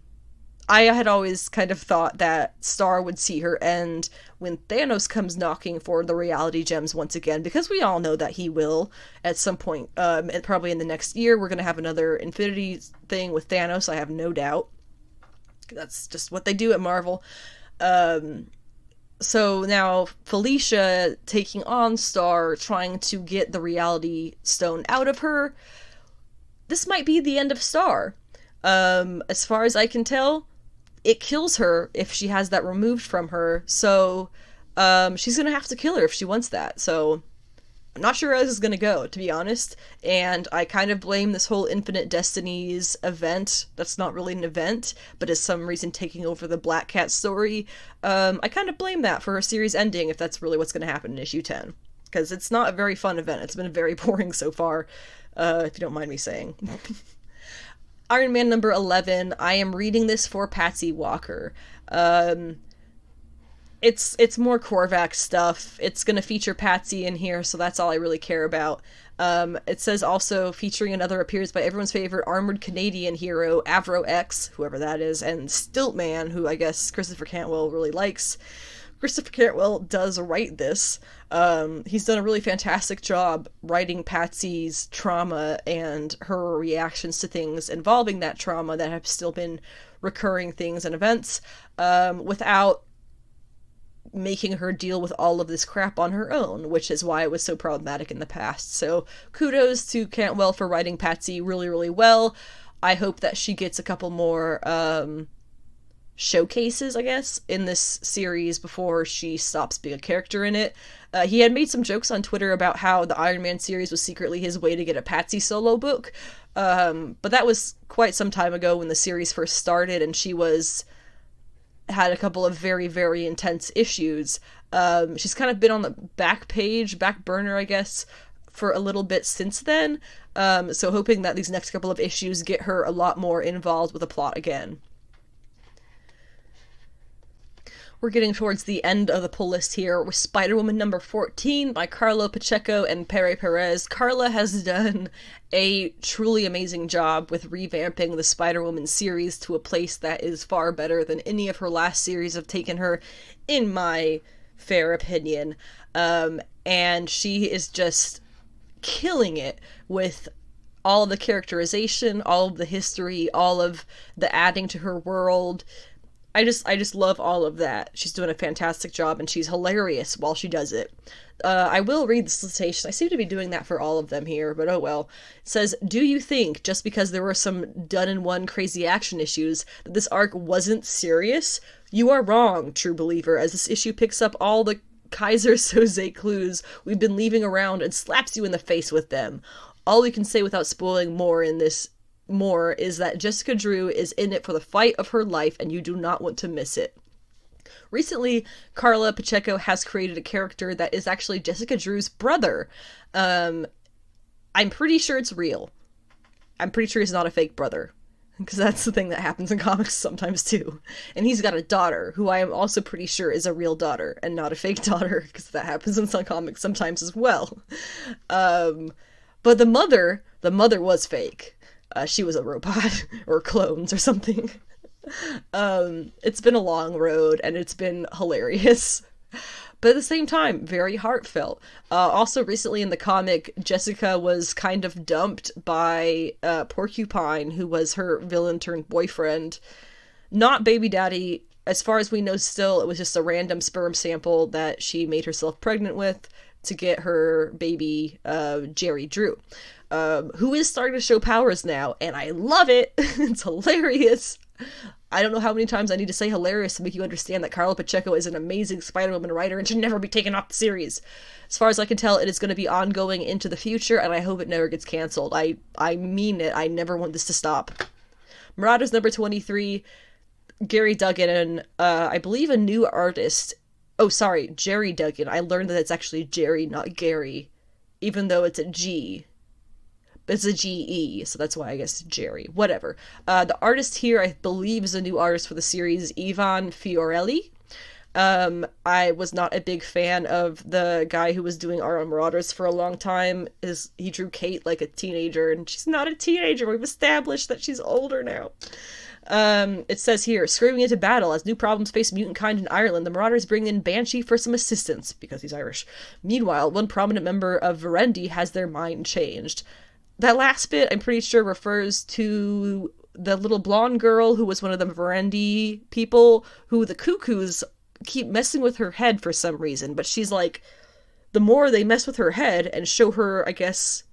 had always kind of thought that Star would see her end when Thanos comes knocking for the reality gems once again, because we all know that he will at some point, and probably in the next year. We're going to have another Infinity thing with Thanos, I have no doubt. That's just what they do at Marvel. So now Felicia taking on Star, trying to get the reality stone out of her. This might be the end of Star. As far as I can tell, it kills her if she has that removed from her. So she's going to have to kill her if she wants that. So I'm not sure how this is going to go, to be honest. And I kind of blame this whole Infinite Destinies event. That's not really an event, but is some reason taking over the Black Cat story. I kind of blame that for her series ending, if that's really what's going to happen in issue 10. Because it's not a very fun event. It's been very boring so far, if you don't mind me saying. Iron Man number 11. I am reading this for Patsy Walker. It's more Korvac stuff. It's going to feature Patsy in here, so that's all I really care about. It says also featuring another appears by everyone's favorite armored Canadian hero, Avro X, whoever that is, and Stiltman, who I guess Christopher Cantwell really likes. Christopher Cantwell does write this. He's done a really fantastic job writing Patsy's trauma and her reactions to things involving that trauma that have still been recurring things and events, without making her deal with all of this crap on her own, which is why it was so problematic in the past. So kudos to Cantwell for writing Patsy really, really well. I hope that she gets a couple more showcases, I guess, in this series before she stops being a character in it. He had made some jokes on Twitter about how the Iron Man series was secretly his way to get a Patsy solo book, but that was quite some time ago when the series first started, and she had a couple of very, very intense issues. She's kind of been on the back burner, I guess, for a little bit since then. So hoping that these next couple of issues get her a lot more involved with the plot again. We're getting towards the end of the pull list here with Spider-Woman number 14 by Carlo Pacheco and Pere Perez. Carla has done a truly amazing job with revamping the Spider-Woman series to a place that is far better than any of her last series have taken her, in my fair opinion. And she is just killing it with all of the characterization, all of the history, all of the adding to her world. I just love all of that. She's doing a fantastic job, and she's hilarious while she does it. I will read the solicitation. I seem to be doing that for all of them here, but oh well. It says, do you think, just because there were some done-in-one crazy action issues, that this arc wasn't serious? You are wrong, true believer, as this issue picks up all the Kaiser Soze clues we've been leaving around and slaps you in the face with them. All we can say without spoiling more in this more is that Jessica Drew is in it for the fight of her life, and you do not want to miss it. Recently, Carla Pacheco has created a character that is actually Jessica Drew's brother. I'm pretty sure it's real. I'm pretty sure he's not a fake brother, because that's the thing that happens in comics sometimes too. And he's got a daughter, who I am also pretty sure is a real daughter, and not a fake daughter, because that happens in some comics sometimes as well. But the mother was fake. She was a robot, or clones, or something. It's been a long road, and it's been hilarious. But at the same time, very heartfelt. Also, recently in the comic, Jessica was kind of dumped by Porcupine, who was her villain-turned-boyfriend. Not baby daddy. As far as we know still, it was just a random sperm sample that she made herself pregnant with to get her baby, Jerry Drew. Who is starting to show powers now, and I love it! It's hilarious! I don't know how many times I need to say hilarious to make you understand that Carla Pacheco is an amazing Spider-Woman writer and should never be taken off the series. As far as I can tell, it is going to be ongoing into the future, and I hope it never gets canceled. I mean it. I never want this to stop. Marauders number 23, Gary Duggan, and I believe a new artist. Oh, sorry, Jerry Duggan. I learned that it's actually Jerry, not Gary, even though it's a G. It's a G-E, so that's why I guess Jerry. Whatever. The artist here, I believe, is a new artist for the series, Ivan Fiorelli. I was not a big fan of the guy who was doing art on Marauders for a long time. He drew Kate like a teenager, and she's not a teenager. We've established that she's older now. It says here, screaming into battle as new problems face mutant kind in Ireland, the Marauders bring in Banshee for some assistance, because he's Irish. Meanwhile, one prominent member of Verendi has their mind changed. That last bit, I'm pretty sure, refers to the little blonde girl who was one of the Verendi people, who the Cuckoos keep messing with her head for some reason. But she's like, the more they mess with her head and show her, I guess,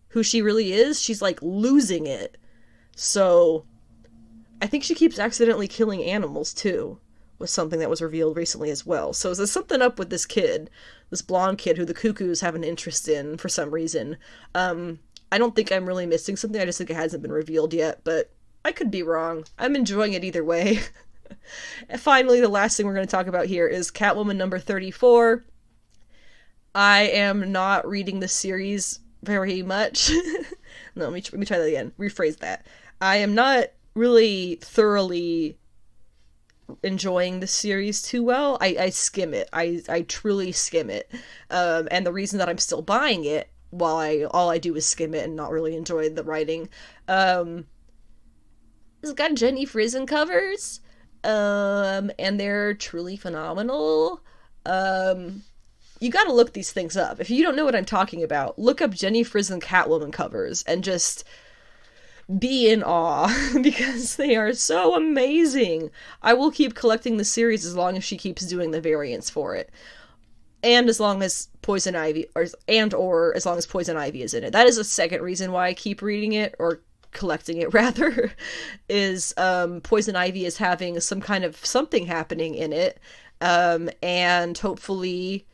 who she really is, she's like losing it. So I think she keeps accidentally killing animals too, was something that was revealed recently as well. So there's something up with this kid, this blonde kid who the Cuckoos have an interest in for some reason. I don't think I'm really missing something. I just think it hasn't been revealed yet, but I could be wrong. I'm enjoying it either way. And finally, the last thing we're going to talk about here is Catwoman number 34. I am not reading this series very much. No, let me try that again. Rephrase that. I am not really thoroughly enjoying the series too well. I skim it. I truly skim it. And the reason that I'm still buying it, while all I do is skim it and not really enjoy the writing, it's got Jenny Frison covers, and they're truly phenomenal. You gotta look these things up. If you don't know what I'm talking about, look up Jenny Frison Catwoman covers and just be in awe, because they are so amazing. I will keep collecting the series as long as she keeps doing the variants for it. And as long as Poison Ivy, or as long as Poison Ivy is in it. That is a second reason why I keep reading it, or collecting it rather, is Poison Ivy is having some kind of something happening in it, and hopefully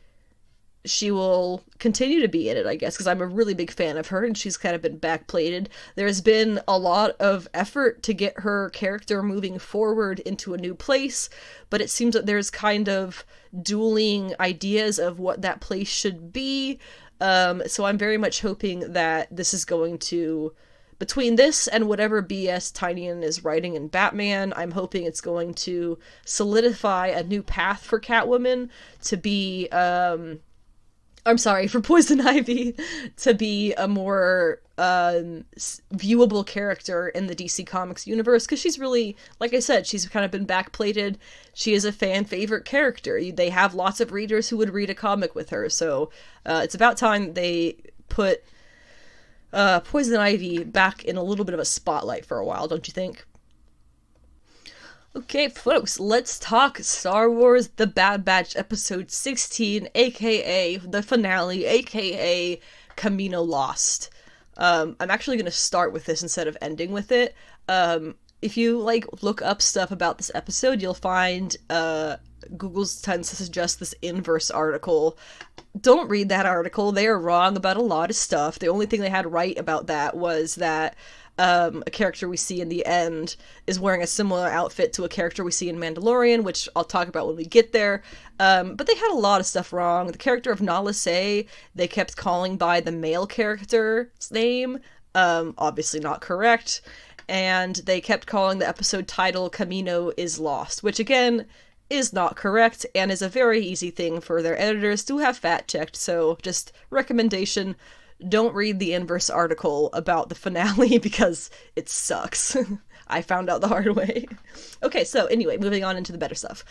she will continue to be in it, I guess, because I'm a really big fan of her, and she's kind of been backplated. There's been a lot of effort to get her character moving forward into a new place, but it seems that there's kind of dueling ideas of what that place should be, so I'm very much hoping that this is going to, between this and whatever BS Tynion is writing in Batman, I'm hoping it's going to solidify a new path for Catwoman to be, for Poison Ivy to be a more viewable character in the DC Comics universe, because she's really, like I said, she's kind of been backplated. She is a fan favorite character. They have lots of readers who would read a comic with her, so it's about time they put Poison Ivy back in a little bit of a spotlight for a while, don't you think? Okay, folks, let's talk Star Wars The Bad Batch Episode 16, aka the finale, aka Camino Lost. I'm actually going to start with this instead of ending with it. if you like look up stuff about this episode, you'll find Google tends to suggest this inverse article. Don't read that article. They are wrong about a lot of stuff. The only thing they had right about that was that a character we see in the end is wearing a similar outfit to a character we see in Mandalorian, which I'll talk about when we get there. But they had a lot of stuff wrong. The character of Nala Se, they kept calling by the male character's name. Obviously not correct. And they kept calling the episode title Camino is Lost, which again is not correct and is a very easy thing for their editors to have fact-checked. So just recommendation, don't read the inverse article about the finale because it sucks. I found out the hard way. Okay, so anyway, moving on into the better stuff.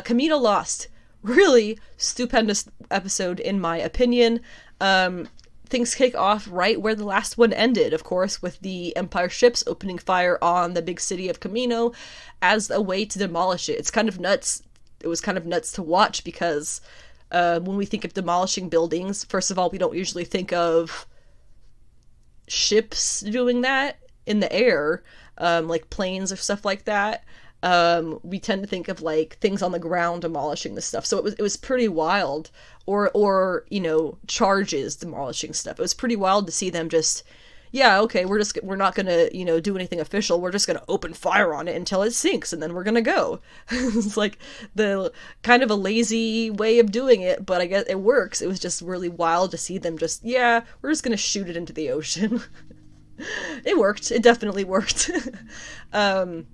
Camino Lost. Really stupendous episode in my opinion. Things kick off right where the last one ended, of course, with the Empire ships opening fire on the big city of Camino as a way to demolish it. It's kind of nuts. It was kind of nuts to watch because when we think of demolishing buildings, first of all, we don't usually think of ships doing that in the air, like planes or stuff like that. We tend to think of like things on the ground demolishing this stuff. So it was pretty wild. Or you know, charges demolishing stuff. It was pretty wild to see them just, yeah, okay, we're not gonna, you know, do anything official. We're just gonna open fire on it until it sinks, and then we're gonna go. It's like the kind of a lazy way of doing it, but I guess it works. It was just really wild to see them just, yeah, we're just gonna shoot it into the ocean. It worked. It definitely worked. The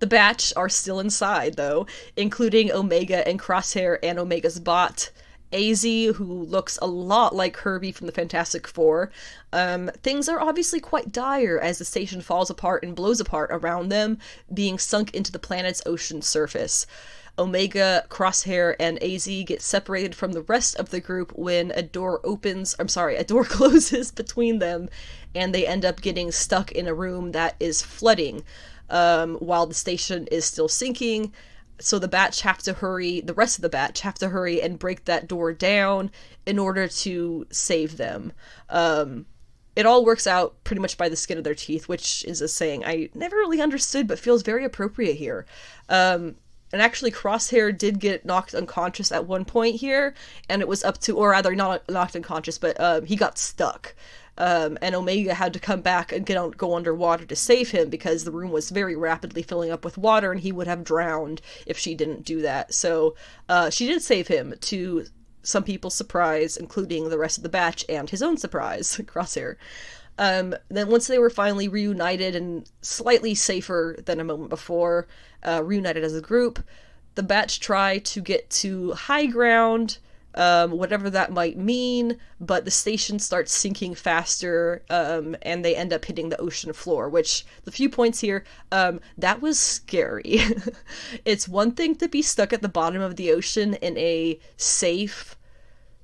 batch are still inside, though, including Omega and Crosshair and Omega's bot, AZ, who looks a lot like Herbie from the Fantastic Four. Things are obviously quite dire as the station falls apart and blows apart around them, being sunk into the planet's ocean surface. Omega, Crosshair, and AZ get separated from the rest of the group when a door closes between them, and they end up getting stuck in a room that is flooding, while the station is still sinking. So the rest of the batch have to hurry and break that door down in order to save them. It all works out pretty much by the skin of their teeth, which is a saying I never really understood, but feels very appropriate here. And actually, Crosshair did get knocked unconscious at one point here, and it was up to, or rather not knocked unconscious, but he got stuck. And Omega had to come back and go underwater to save him because the room was very rapidly filling up with water and he would have drowned if she didn't do that. So she did save him, to some people's surprise, including the rest of the batch and his own surprise, Crosshair. Then once they were finally reunited and slightly safer than a moment before, reunited as a group, the batch try to get to high ground, whatever that might mean, but the station starts sinking faster, and they end up hitting the ocean floor, which, the few points here, that was scary. It's one thing to be stuck at the bottom of the ocean in a safe,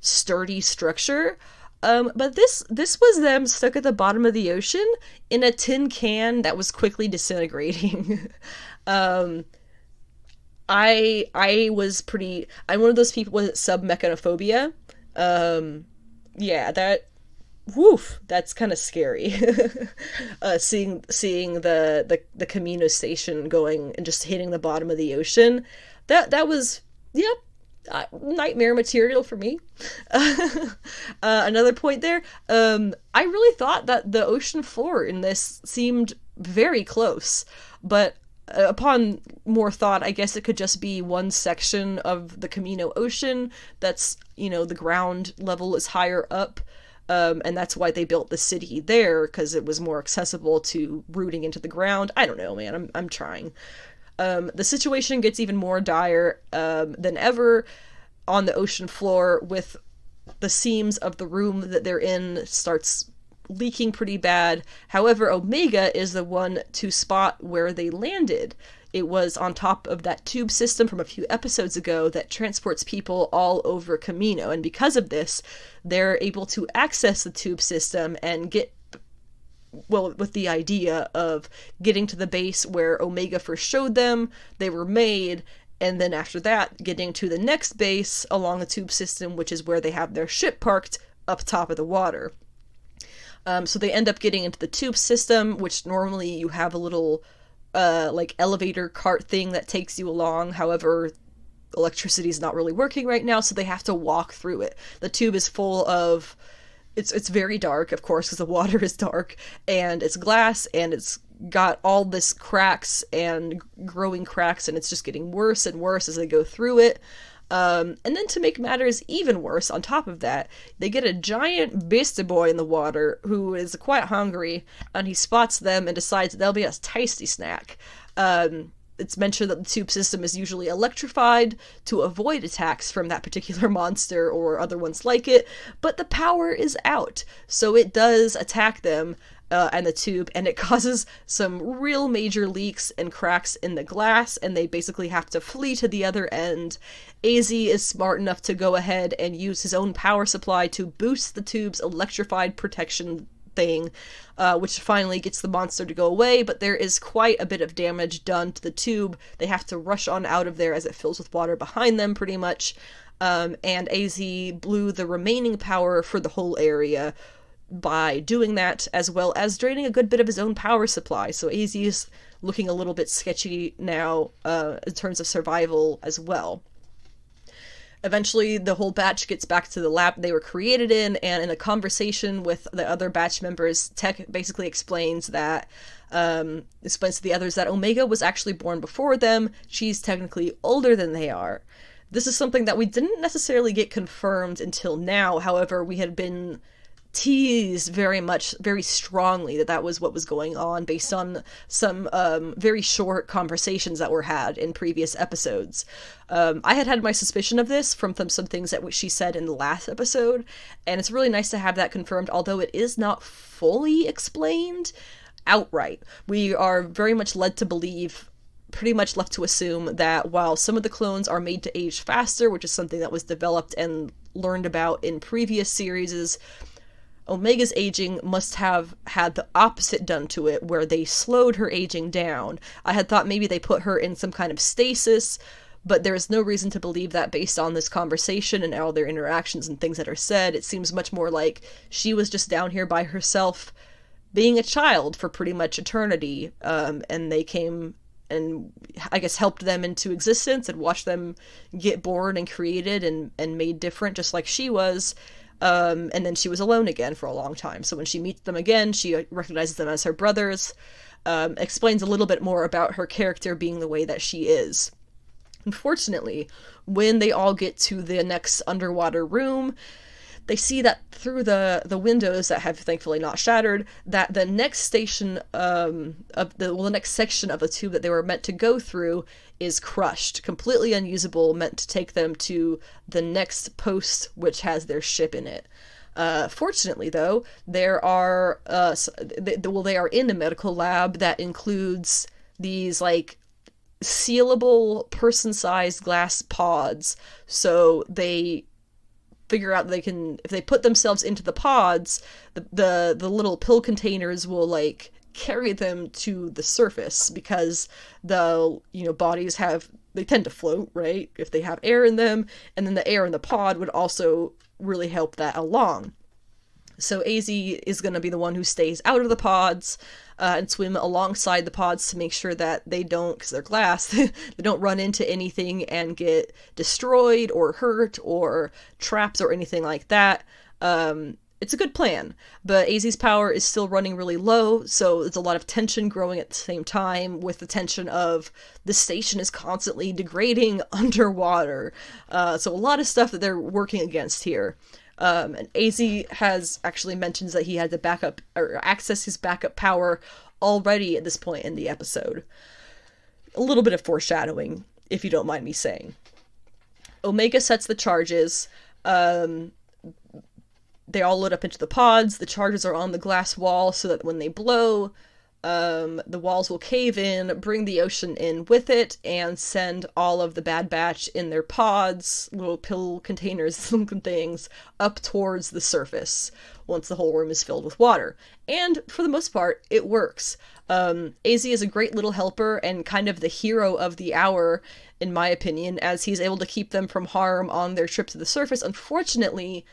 sturdy structure, but this was them stuck at the bottom of the ocean in a tin can that was quickly disintegrating. I'm one of those people with submechanophobia. Yeah, that's kind of scary. Seeing the Camino station going and just hitting the bottom of the ocean, that was, yep, nightmare material for me. Another point there, I really thought that the ocean floor in this seemed very close, but upon more thought, I guess it could just be one section of the Camino Ocean that's, you know, the ground level is higher up, and that's why they built the city there, because it was more accessible to rooting into the ground. I don't know, man. I'm trying. The situation gets even more dire than ever on the ocean floor, with the seams of the room that they're in starts leaking pretty bad. However, Omega is the one to spot where they landed. It was on top of that tube system from a few episodes ago that transports people all over Camino, and because of this, they're able to access the tube system and get, well, with the idea of getting to the base where Omega first showed them they were made, and then after that, getting to the next base along the tube system, which is where they have their ship parked up top of the water. So they end up getting into the tube system, which normally you have a little like elevator cart thing that takes you along. However, electricity is not really working right now, so they have to walk through it. The tube is full of it's very dark, of course, because the water is dark, and it's glass, and it's got all this cracks and growing cracks, and it's just getting worse and worse as they go through it. And then to make matters even worse, on top of that, they get a giant beastie boy in the water who is quite hungry, and he spots them and decides they'll be a tasty snack. It's mentioned that the tube system is usually electrified to avoid attacks from that particular monster or other ones like it, but the power is out, so it does attack them and the tube, and it causes some real major leaks and cracks in the glass, and they basically have to flee to the other end. AZ is smart enough to go ahead and use his own power supply to boost the tube's electrified protection thing, which finally gets the monster to go away, but there is quite a bit of damage done to the tube. They have to rush on out of there as it fills with water behind them, pretty much, and AZ blew the remaining power for the whole area by doing that, as well as draining a good bit of his own power supply, so AZ is looking a little bit sketchy now in terms of survival as well. Eventually, the whole batch gets back to the lab they were created in, and in a conversation with the other batch members, Tech basically explains to the others that Omega was actually born before them. She's technically older than they are. This is something that we didn't necessarily get confirmed until now. However, we had been teased very strongly that was what was going on based on some very short conversations that were had in previous episodes. I had my suspicion of this from some things that she said in the last episode, and it's really nice to have that confirmed, although it is not fully explained outright. We are very much led to believe, pretty much left to assume, that while some of the clones are made to age faster, which is something that was developed and learned about in previous series, Omega's aging must have had the opposite done to it, where they slowed her aging down. I had thought maybe they put her in some kind of stasis, but there is no reason to believe that based on this conversation and all their interactions and things that are said. It seems much more like she was just down here by herself, being a child for pretty much eternity, and they came and I guess helped them into existence and watched them get born and created and made different, just like she was. And then she was alone again for a long time. So when she meets them again, she recognizes them as her brothers, explains a little bit more about her character being the way that she is. Unfortunately, when they all get to the next underwater room, they see that through the windows that have thankfully not shattered, that the next station the next section of the tube that they were meant to go through is crushed, completely unusable, meant to take them to the next post, which has their ship in it. Fortunately, though, they are in a medical lab that includes these like sealable person-sized glass pods, so they figure out they can, if they put themselves into the pods, the little pill containers will like carry them to the surface, because the bodies they tend to float, right, if they have air in them, and then the air in the pod would also really help that along. So AZ is going to be the one who stays out of the pods and swim alongside the pods to make sure that they don't, because they're glass, they don't run into anything and get destroyed or hurt or trapped or anything like that. It's a good plan, but AZ's power is still running really low, so there's a lot of tension growing at the same time, with the tension of the station is constantly degrading underwater. So a lot of stuff that they're working against here. And AZ has actually mentions that he had to backup or access his backup power already at this point in the episode. A little bit of foreshadowing, if you don't mind me saying. Omega sets the charges. They all load up into the pods. The charges are on the glass wall so that when they blow, the walls will cave in, bring the ocean in with it, and send all of the Bad Batch in their pods, little pill containers and things, up towards the surface once the whole room is filled with water. And for the most part, it works. AZ is a great little helper and kind of the hero of the hour, in my opinion, as he's able to keep them from harm on their trip to the surface. Unfortunately,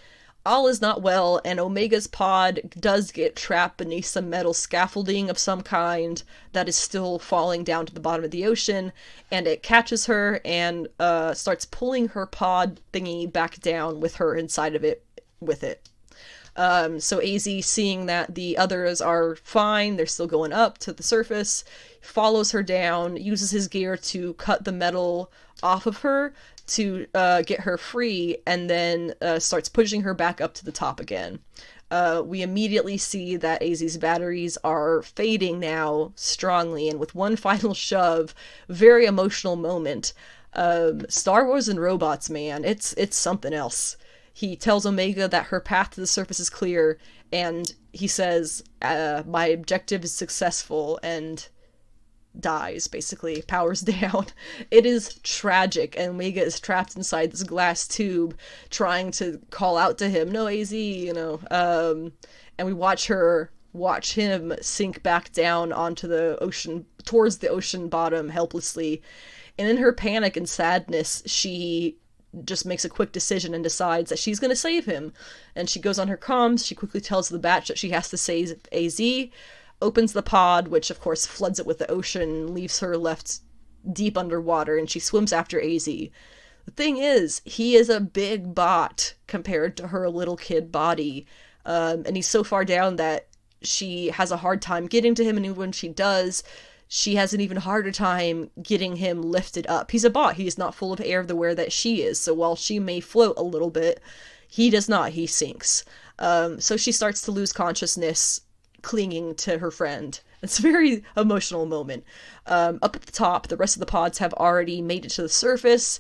all is not well, and Omega's pod does get trapped beneath some metal scaffolding of some kind that is still falling down to the bottom of the ocean, and it catches her and starts pulling her pod thingy back down with her inside of it with it. So AZ, seeing that the others are fine, they're still going up to the surface, follows her down, uses his gear to cut the metal off of her to get her free, and then starts pushing her back up to the top again. We immediately see that AZ's batteries are fading now strongly, and with one final shove, very emotional moment. Star Wars and robots, man, it's something else. He tells Omega that her path to the surface is clear, and he says, my objective is successful, and dies, basically, powers down. It is tragic, and Omega is trapped inside this glass tube, trying to call out to him, no, AZ, and we watch him sink back down onto the ocean, towards the ocean bottom, helplessly, and in her panic and sadness, she just makes a quick decision and decides that she's going to save him. And she goes on her comms, she quickly tells the batch that she has to save AZ, opens the pod, which of course floods it with the ocean, leaves her left deep underwater, and she swims after AZ. The thing is, he is a big bot compared to her little kid body, and he's so far down that she has a hard time getting to him, and when she does, she has an even harder time getting him lifted up. He's a bot. He is not full of air the way that she is. So while she may float a little bit, he does not. He sinks. So she starts to lose consciousness, clinging to her friend. It's a very emotional moment. Up at the top, the rest of the pods have already made it to the surface,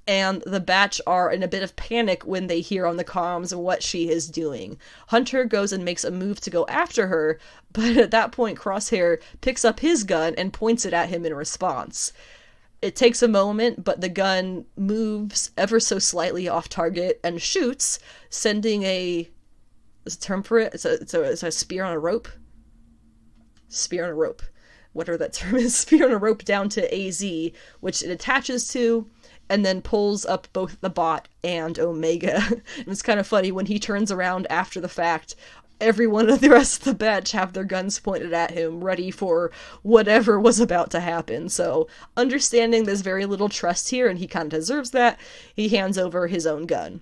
and the batch are in a bit of panic when they hear on the comms what she is doing. Hunter goes and makes a move to go after her, but at that point Crosshair picks up his gun and points it at him in response. It takes a moment, but the gun moves ever so slightly off target and shoots, sending there's a term for it? It's a spear on a rope? Spear on a rope. Whatever that term is. Spear on a rope down to AZ, which it attaches to, and then pulls up both the bot and Omega. And it's kind of funny, when he turns around after the fact, everyone of the rest of the batch have their guns pointed at him, ready for whatever was about to happen. So, understanding there's very little trust here, and he kind of deserves that, he hands over his own gun.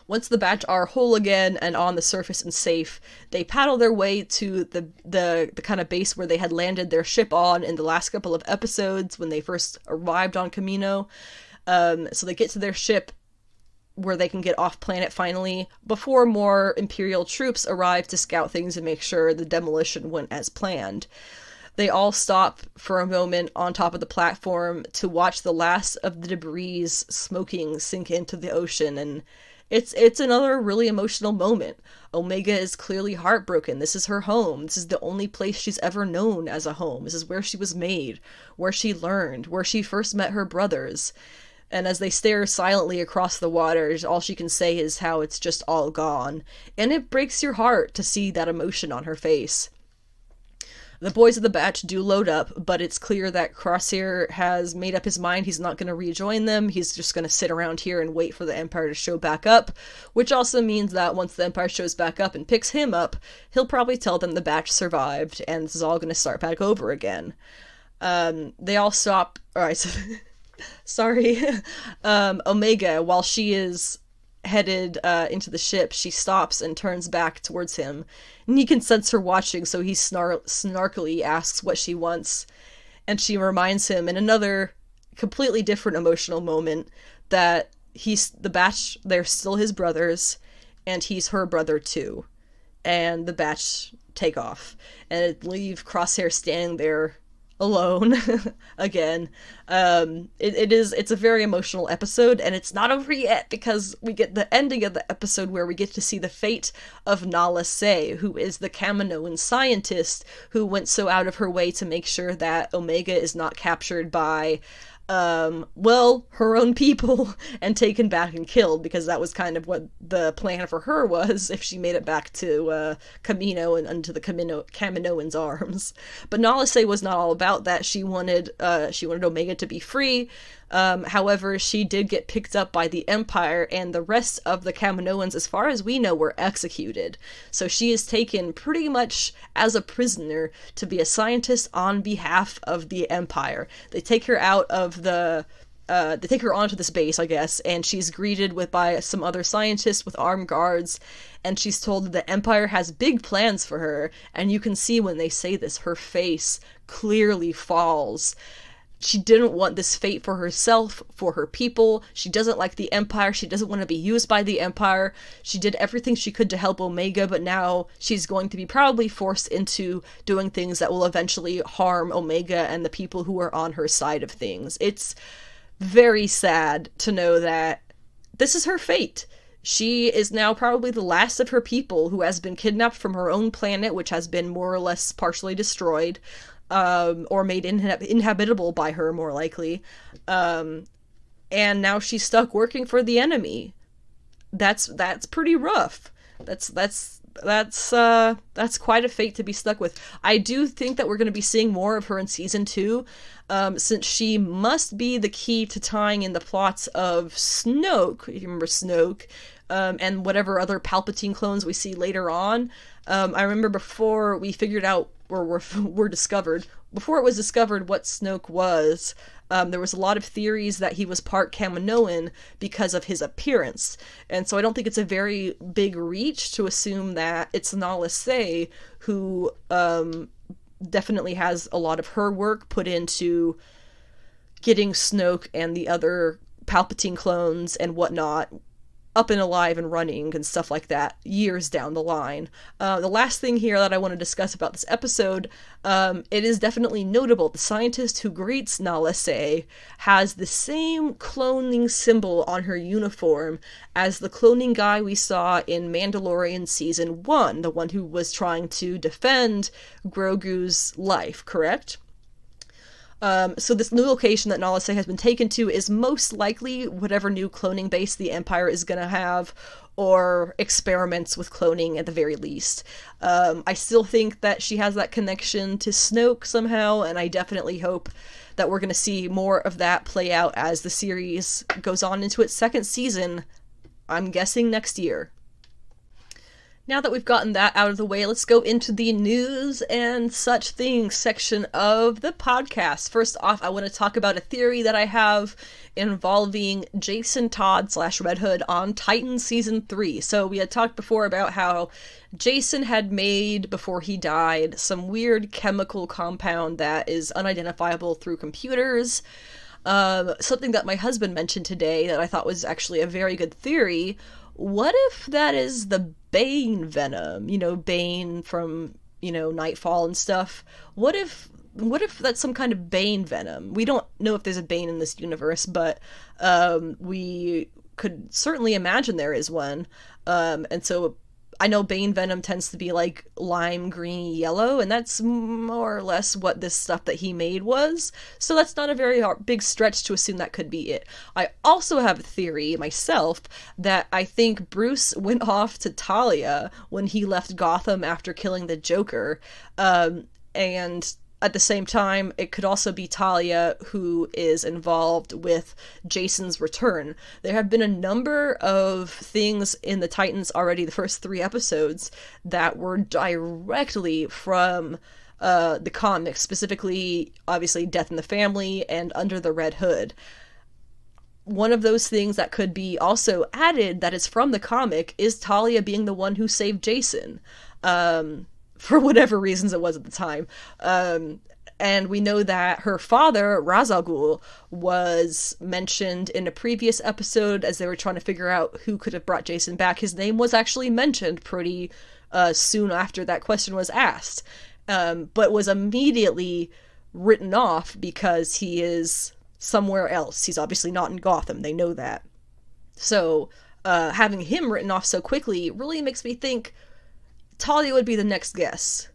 Once the batch are whole again and on the surface and safe, they paddle their way to the kind of base where they had landed their ship on in the last couple of episodes when they first arrived on Kamino. So they get to their ship where they can get off planet finally, before more Imperial troops arrive to scout things and make sure the demolition went as planned. They all stop for a moment on top of the platform to watch the last of the debris smoking sink into the ocean, and it's another really emotional moment. Omega is clearly heartbroken. This is her home. This is the only place she's ever known as a home. This is where she was made, where she learned, where she first met her brothers. And as they stare silently across the waters, all she can say is how it's just all gone. And it breaks your heart to see that emotion on her face. The boys of the batch do load up, but it's clear that Crosshair has made up his mind he's not going to rejoin them. He's just going to sit around here and wait for the Empire to show back up, which also means that once the Empire shows back up and picks him up, he'll probably tell them the batch survived, and this is all going to start back over again. They all stop... Alright, sorry. Omega, while she is headed into the ship, she stops and turns back towards him, and he can sense her watching, so he snarkily asks what she wants, and she reminds him in another completely different emotional moment that the batch, they're still his brothers, and he's her brother too. And the batch take off, and it leave Crosshair standing there alone again. It's a very emotional episode, and it's not over yet, because we get the ending of the episode where we get to see the fate of Nala Se, who is the Kaminoan scientist who went so out of her way to make sure that Omega is not captured by her own people and taken back and killed, because that was kind of what the plan for her was if she made it back to Kamino and into the Kaminoans' arms. But Nala Se was not all about that. She wanted Omega to be free, However, she did get picked up by the Empire, and the rest of the Kaminoans, as far as we know, were executed. So she is taken pretty much as a prisoner to be a scientist on behalf of the Empire. They take her out of they take her onto this base, I guess, and she's greeted by some other scientists with armed guards, and she's told that the Empire has big plans for her, and you can see when they say this, her face clearly falls. She didn't want this fate for herself, for her people. She doesn't like the Empire. She doesn't want to be used by the Empire. She did everything she could to help Omega, but now she's going to be probably forced into doing things that will eventually harm Omega and the people who are on her side of things. It's very sad to know that this is her fate. She is now probably the last of her people who has been kidnapped from her own planet, which has been more or less partially destroyed, or made inhabitable by her, more likely. And now she's stuck working for the enemy. That's pretty rough. That's quite a fate to be stuck with. I do think that we're going to be seeing more of her in season 2, since she must be the key to tying in the plots of Snoke, if you remember Snoke, and whatever other Palpatine clones we see later on. I remember before we figured out, or were discovered, before it was discovered what Snoke was, there was a lot of theories that he was part Kaminoan because of his appearance. And so I don't think it's a very big reach to assume that it's Nala Se who definitely has a lot of her work put into getting Snoke and the other Palpatine clones and whatnot up and alive and running and stuff like that years down the line. The last thing here that I want to discuss about this episode, it is definitely notable. The scientist who greets Nala Se has the same cloning symbol on her uniform as the cloning guy we saw in Mandalorian Season 1, the one who was trying to defend Grogu's life, correct? So this new location that Nala Se has been taken to is most likely whatever new cloning base the Empire is going to have, or experiments with cloning at the very least. I still think that she has that connection to Snoke somehow, and I definitely hope that we're going to see more of that play out as the series goes on into its second season, I'm guessing next year. Now that we've gotten that out of the way, let's go into the news and such things section of the podcast. First off, I want to talk about a theory that I have involving Jason Todd / Red Hood on Titan Season 3. So we had talked before about how Jason had made, before he died, some weird chemical compound that is unidentifiable through computers. Something that my husband mentioned today that I thought was actually a very good theory. What if that is the Bane venom? You know, Bane from, Nightfall and stuff. What if that's some kind of Bane venom? We don't know if there's a Bane in this universe, but we could certainly imagine there is one. And so I know Bane venom tends to be like lime green yellow, and that's more or less what this stuff that he made was. So that's not a very big stretch to assume that could be it. I also have a theory myself that I think Bruce went off to Talia when he left Gotham after killing the Joker, and at the same time, it could also be Talia who is involved with Jason's return. There have been a number of things in the Titans already, the first 3 episodes, that were directly from the comics, specifically, obviously, Death in the Family and Under the Red Hood. One of those things that could be also added that is from the comic is Talia being the one who saved Jason. For whatever reasons it was at the time. And we know that her father, Ra's al Ghul, was mentioned in a previous episode as they were trying to figure out who could have brought Jason back. His name was actually mentioned pretty soon after that question was asked, but was immediately written off because he is somewhere else. He's obviously not in Gotham. They know that. So having him written off so quickly really makes me think Talia would be the next guess.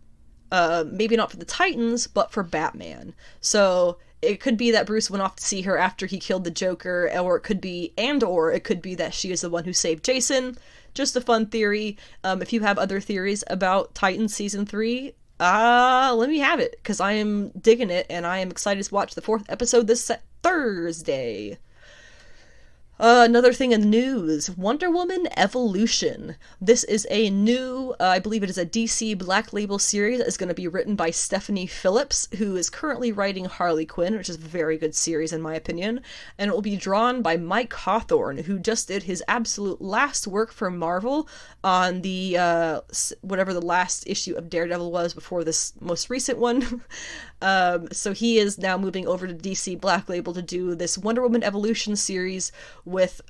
Maybe not for the Titans, but for Batman. So it could be that Bruce went off to see her after he killed the Joker, or it could be that she is the one who saved Jason. Just a fun theory. If you have other theories about Titans Season 3, let me have it, because I am digging it, and I am excited to watch the 4th episode this Thursday. Another thing in the news, Wonder Woman Evolution. This is a new, I believe it is a DC Black Label series that is going to be written by Stephanie Phillips, who is currently writing Harley Quinn, which is a very good series in my opinion, and it will be drawn by Mike Hawthorne, who just did his absolute last work for Marvel on the, whatever the last issue of Daredevil was before this most recent one. So he is now moving over to DC Black Label to do this Wonder Woman Evolution series with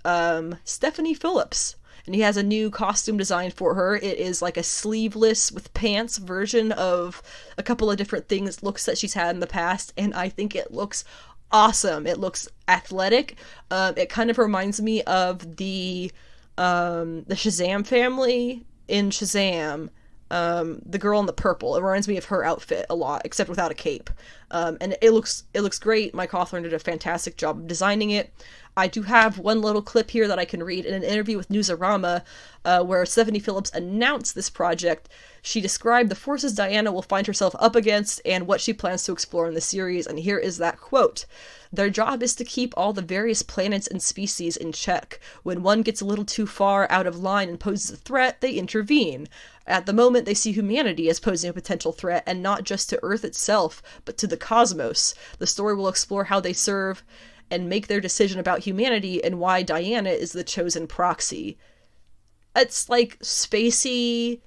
Stephanie Phillips. And he has a new costume design for her. It is like a sleeveless with pants version of a couple of different looks that she's had in the past, and I think it looks awesome. It looks athletic. It kind of reminds me of the Shazam family in Shazam. The girl in the purple. It reminds me of her outfit a lot, except without a cape. And it looks great. Mike Hawthorne did a fantastic job of designing it. I do have one little clip here that I can read in an interview with Newsarama, where Stephanie Phillips announced this project. She described the forces Diana will find herself up against and what she plans to explore in the series, and here is that quote. Their job is to keep all the various planets and species in check. When one gets a little too far out of line and poses a threat, they intervene. At the moment, they see humanity as posing a potential threat, and not just to Earth itself, but to the cosmos. The story will explore how they serve and make their decision about humanity and why Diana is the chosen proxy. It's like spacey.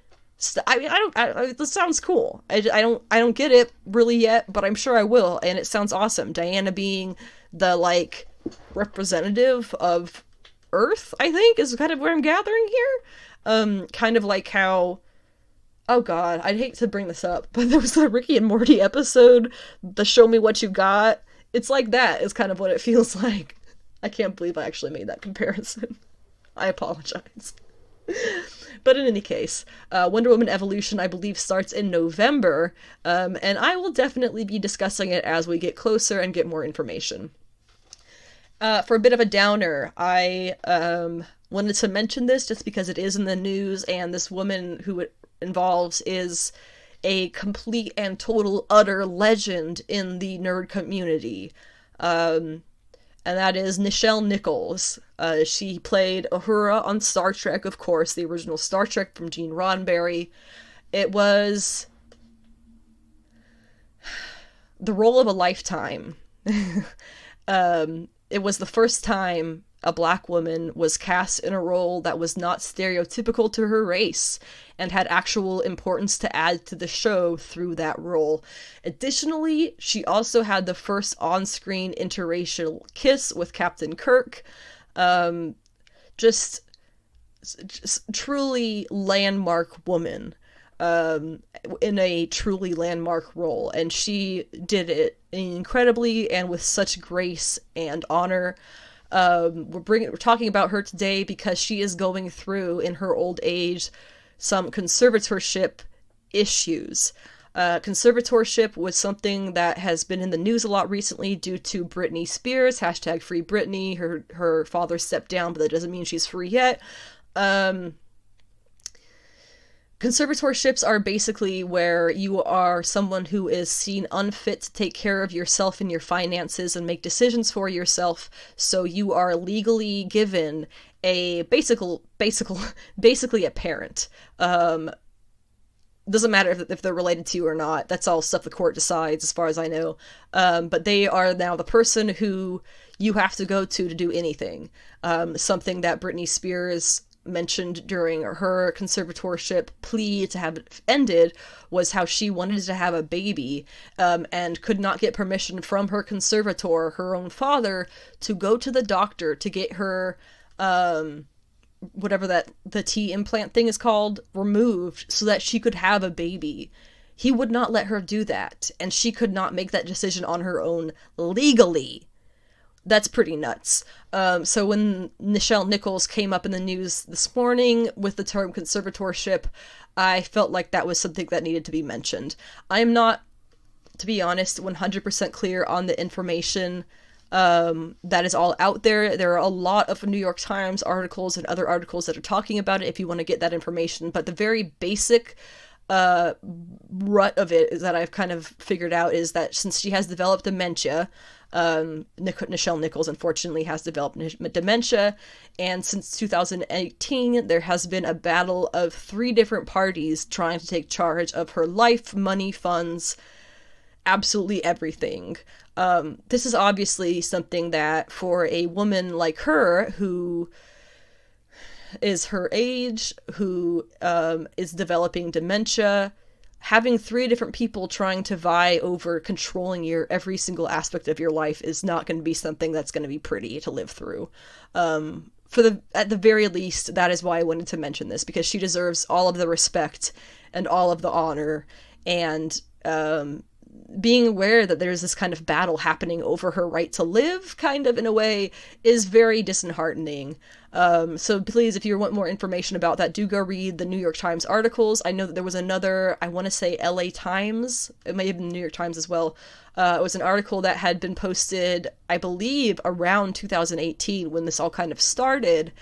I mean, this sounds cool. I don't get it really yet, but I'm sure I will, and it sounds awesome. Diana being the, like, representative of Earth, I think, is kind of where I'm gathering here. Kind of like how, oh god, I'd hate to bring this up, but there was the Ricky and Morty episode, the Show Me What You Got. It's like that is kind of what it feels like. I can't believe I actually made that comparison. I apologize. But in any case, Wonder Woman Evolution, I believe, starts in November, and I will definitely be discussing it as we get closer and get more information. For a bit of a downer, I wanted to mention this just because it is in the news, and this woman who it involves is a complete and total utter legend in the nerd community. And that is Nichelle Nichols. She played Uhura on Star Trek, of course, the original Star Trek from Gene Roddenberry. It was the role of a lifetime. It was the first time a black woman was cast in a role that was not stereotypical to her race and had actual importance to add to the show through that role. Additionally, she also had the first on-screen interracial kiss with Captain Kirk. Just truly landmark woman in a truly landmark role, and she did it incredibly and with such grace and honor. We're talking about her today because she is going through, in her old age, some conservatorship issues. Conservatorship was something that has been in the news a lot recently due to Britney Spears, hashtag free Britney. Her father stepped down, but that doesn't mean she's free yet. Conservatorships are basically where you are someone who is seen unfit to take care of yourself and your finances and make decisions for yourself, so you are legally given a basically a parent. Doesn't matter if they're related to you or not. That's all stuff the court decides, as far as I know. But they are now the person who you have to go to do anything. Something that Britney Spears mentioned during her conservatorship plea to have it ended was how she wanted to have a baby, and could not get permission from her conservator, her own father, to go to the doctor to get her whatever the T implant thing is called removed so that she could have a baby. He would not let her do that, and she could not make that decision on her own legally. That's pretty nuts. So when Nichelle Nichols came up in the news this morning with the term conservatorship, I felt like that was something that needed to be mentioned. I am not, to be honest, 100% clear on the information that is all out there. There are a lot of New York Times articles and other articles that are talking about it if you want to get that information, but the very basic rut of it is that I've kind of figured out is that since she has developed dementia, Nichelle Nichols, unfortunately, has developed dementia, and since 2018, there has been a battle of 3 different parties trying to take charge of her life, money, funds, absolutely everything. This is obviously something that, for a woman like her, who is her age, who is developing dementia, having 3 different people trying to vie over controlling your every single aspect of your life is not going to be something that's going to be pretty to live through. At the very least, that is why I wanted to mention this, because she deserves all of the respect and all of the honor, and being aware that there's this kind of battle happening over her right to live, kind of, in a way, is very disheartening. So please, if you want more information about that, do go read the New York Times articles. I know that there was another, I want to say LA Times, it may have been the New York Times as well. It was an article that had been posted, I believe, around 2018 when this all kind of started.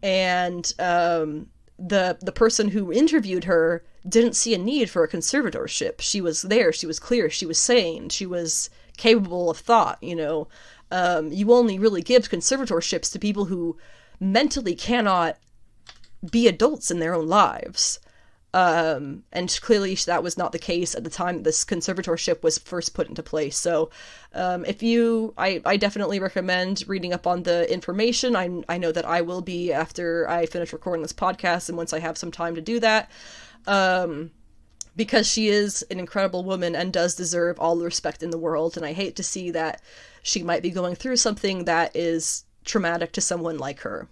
And the person who interviewed her didn't see a need for a conservatorship. She was there, she was clear, she was sane, she was capable of thought, you know. You only really give conservatorships to people who mentally cannot be adults in their own lives. And clearly that was not the case at the time this conservatorship was first put into place. So I definitely recommend reading up on the information. I know that I will be after I finish recording this podcast, and once I have some time to do that, because she is an incredible woman and does deserve all the respect in the world, and I hate to see that she might be going through something that is traumatic to someone like her.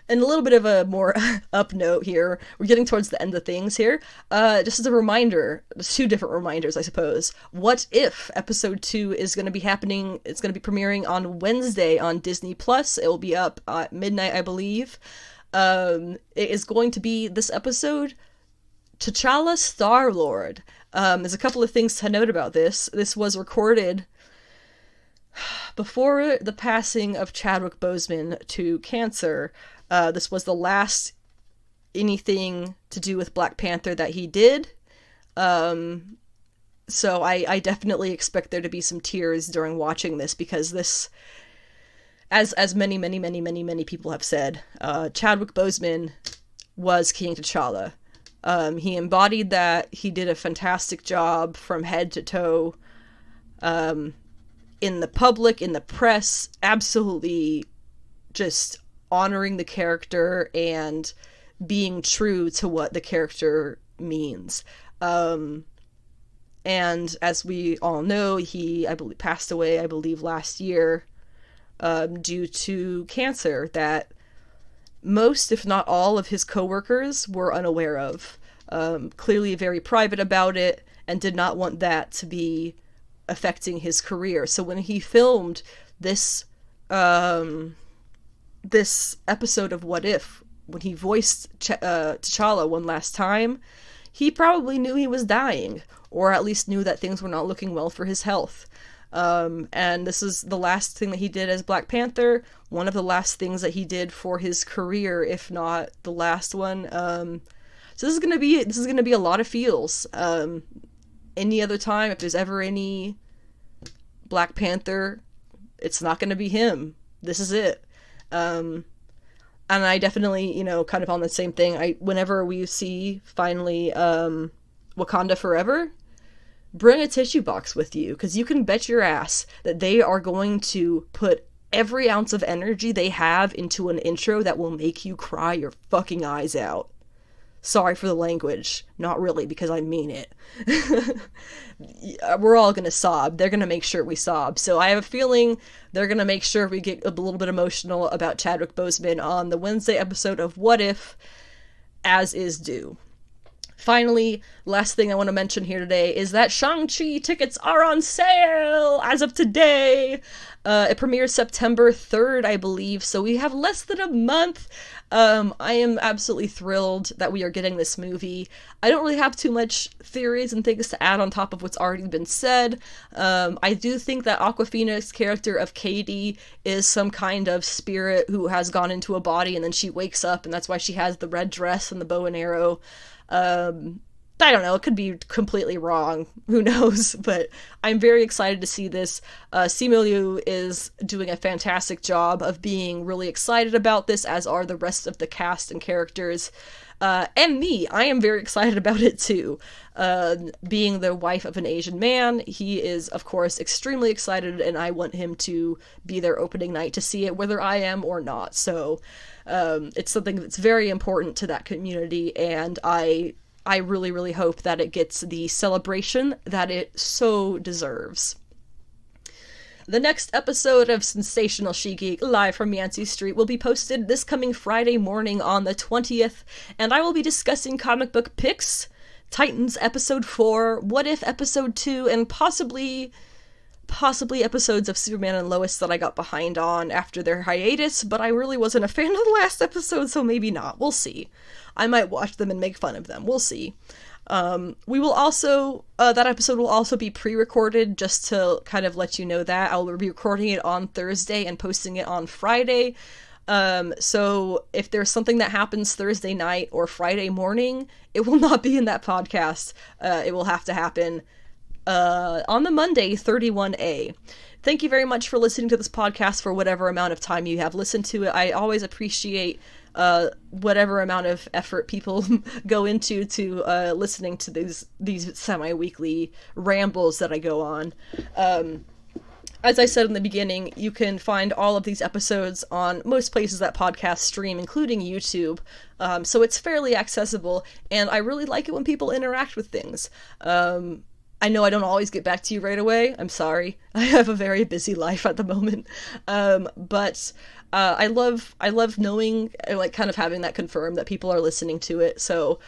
And a little bit of a more up note here, we're getting towards the end of things here. Just as a reminder, 2 different reminders, I suppose. What If episode 2 is going to be happening? It's going to be premiering on Wednesday on Disney Plus. It will be up at midnight, I believe. It is going to be this episode, T'Challa Star-Lord. There's a couple of things to note about this. This was recorded before the passing of Chadwick Boseman to cancer. This was the last anything to do with Black Panther that he did. So I definitely expect there to be some tears during watching this, because this, as many people have said, Chadwick Boseman was King T'Challa. He embodied that. He did a fantastic job from head to toe. In the public, in the press, absolutely just honoring the character and being true to what the character means. And as we all know, he, I believe, passed away, I believe, last year, due to cancer that most, if not all, of his coworkers were unaware of. Clearly very private about it, and did not want that to be affecting his career. So when he filmed this this episode of What If, when he voiced T'Challa one last time, he probably knew he was dying, or at least knew that things were not looking well for his health. And this is the last thing that he did as Black Panther, one of the last things that he did for his career, if not the last one. So this is gonna be a lot of feels. Any other time, if there's ever any Black Panther, it's not gonna be him. This is it. And I definitely, kind of on the same thing, whenever we see finally Wakanda Forever, bring a tissue box with you, because you can bet your ass that they are going to put every ounce of energy they have into an intro that will make you cry your fucking eyes out. Sorry for the language. Not really, because I mean it. We're all gonna sob. They're gonna make sure we sob. So I have a feeling they're gonna make sure we get a little bit emotional about Chadwick Boseman on the Wednesday episode of What If, as is due. Finally, last thing I want to mention here today is that Shang Chi tickets are on sale as of today. It premieres September 3rd, I believe, so we have less than a month. I am absolutely thrilled that we are getting this movie. I don't really have too much theories and things to add on top of what's already been said. I do think that Awkwafina's character of Katie is some kind of spirit who has gone into a body, and then she wakes up, and that's why she has the red dress and the bow and arrow. I don't know, it could be completely wrong. Who knows? But I'm very excited to see this. Simu Liu is doing a fantastic job of being really excited about this, as are the rest of the cast and characters. And me, I am very excited about it too. Being the wife of an Asian man, he is, of course, extremely excited, and I want him to be there opening night to see it, whether I am or not. So it's something that's very important to that community, and I really, really hope that it gets the celebration that it so deserves. The next episode of Sensational She-Geek, live from Yancey Street, will be posted this coming Friday morning on the 20th, and I will be discussing comic book picks, Titans Episode 4, What If Episode 2, and possibly episodes of Superman and Lois that I got behind on after their hiatus, but I really wasn't a fan of the last episode, so maybe not. We'll see. I might watch them and make fun of them. We'll see. We will also, that episode will also be pre-recorded, just to kind of let you know that. I'll be recording it on Thursday and posting it on Friday. So if there's something that happens Thursday night or Friday morning, it will not be in that podcast. It will have to happen on the Monday, 31A. Thank you very much for listening to this podcast for whatever amount of time you have listened to it. I always appreciate whatever amount of effort people go into listening to these semi-weekly rambles that I go on. As I said in the beginning, you can find all of these episodes on most places that podcasts stream, including YouTube, so it's fairly accessible, and I really like it when people interact with things. I know I don't always get back to you right away. I'm sorry. I have a very busy life at the moment. But I love knowing, like, kind of having that confirmed that people are listening to it. So,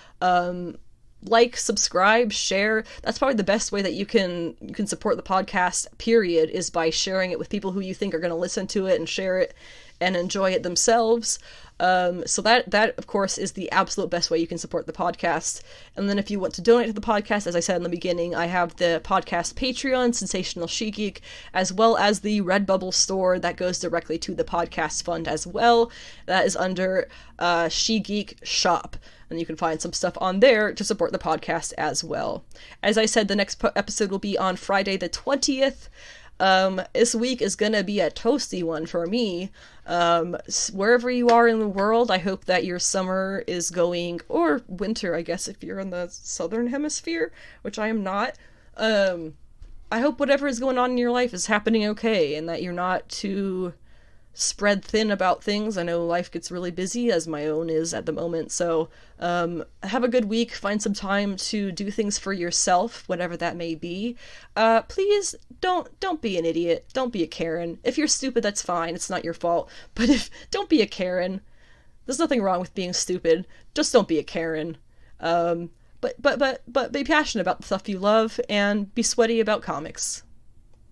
like, subscribe, share. That's probably the best way that you can support the podcast, period, is by sharing it with people who you think are going to listen to it and share it and enjoy it themselves. So that of course is the absolute best way you can support the podcast. And then if you want to donate to the podcast, as I said in the beginning, I have the podcast Patreon, Sensational She-Geek, as well as the Redbubble store that goes directly to the podcast fund as well. That is under She-Geek Shop, and you can find some stuff on there to support the podcast as well. As I said, the next episode will be on Friday the 20th. This week is gonna be a toasty one for me. Wherever you are in the world, I hope that your summer is going, or winter, I guess, if you're in the southern hemisphere, which I am not. I hope whatever is going on in your life is happening okay, and that you're not too spread thin about things. I know life gets really busy, as my own is at the moment, so have a good week. Find some time to do things for yourself, whatever that may be. Please don't be an idiot. Don't be a Karen. If you're stupid, that's fine. It's not your fault. But don't be a Karen. There's nothing wrong with being stupid. Just don't be a Karen. But be passionate about the stuff you love, and be sweaty about comics.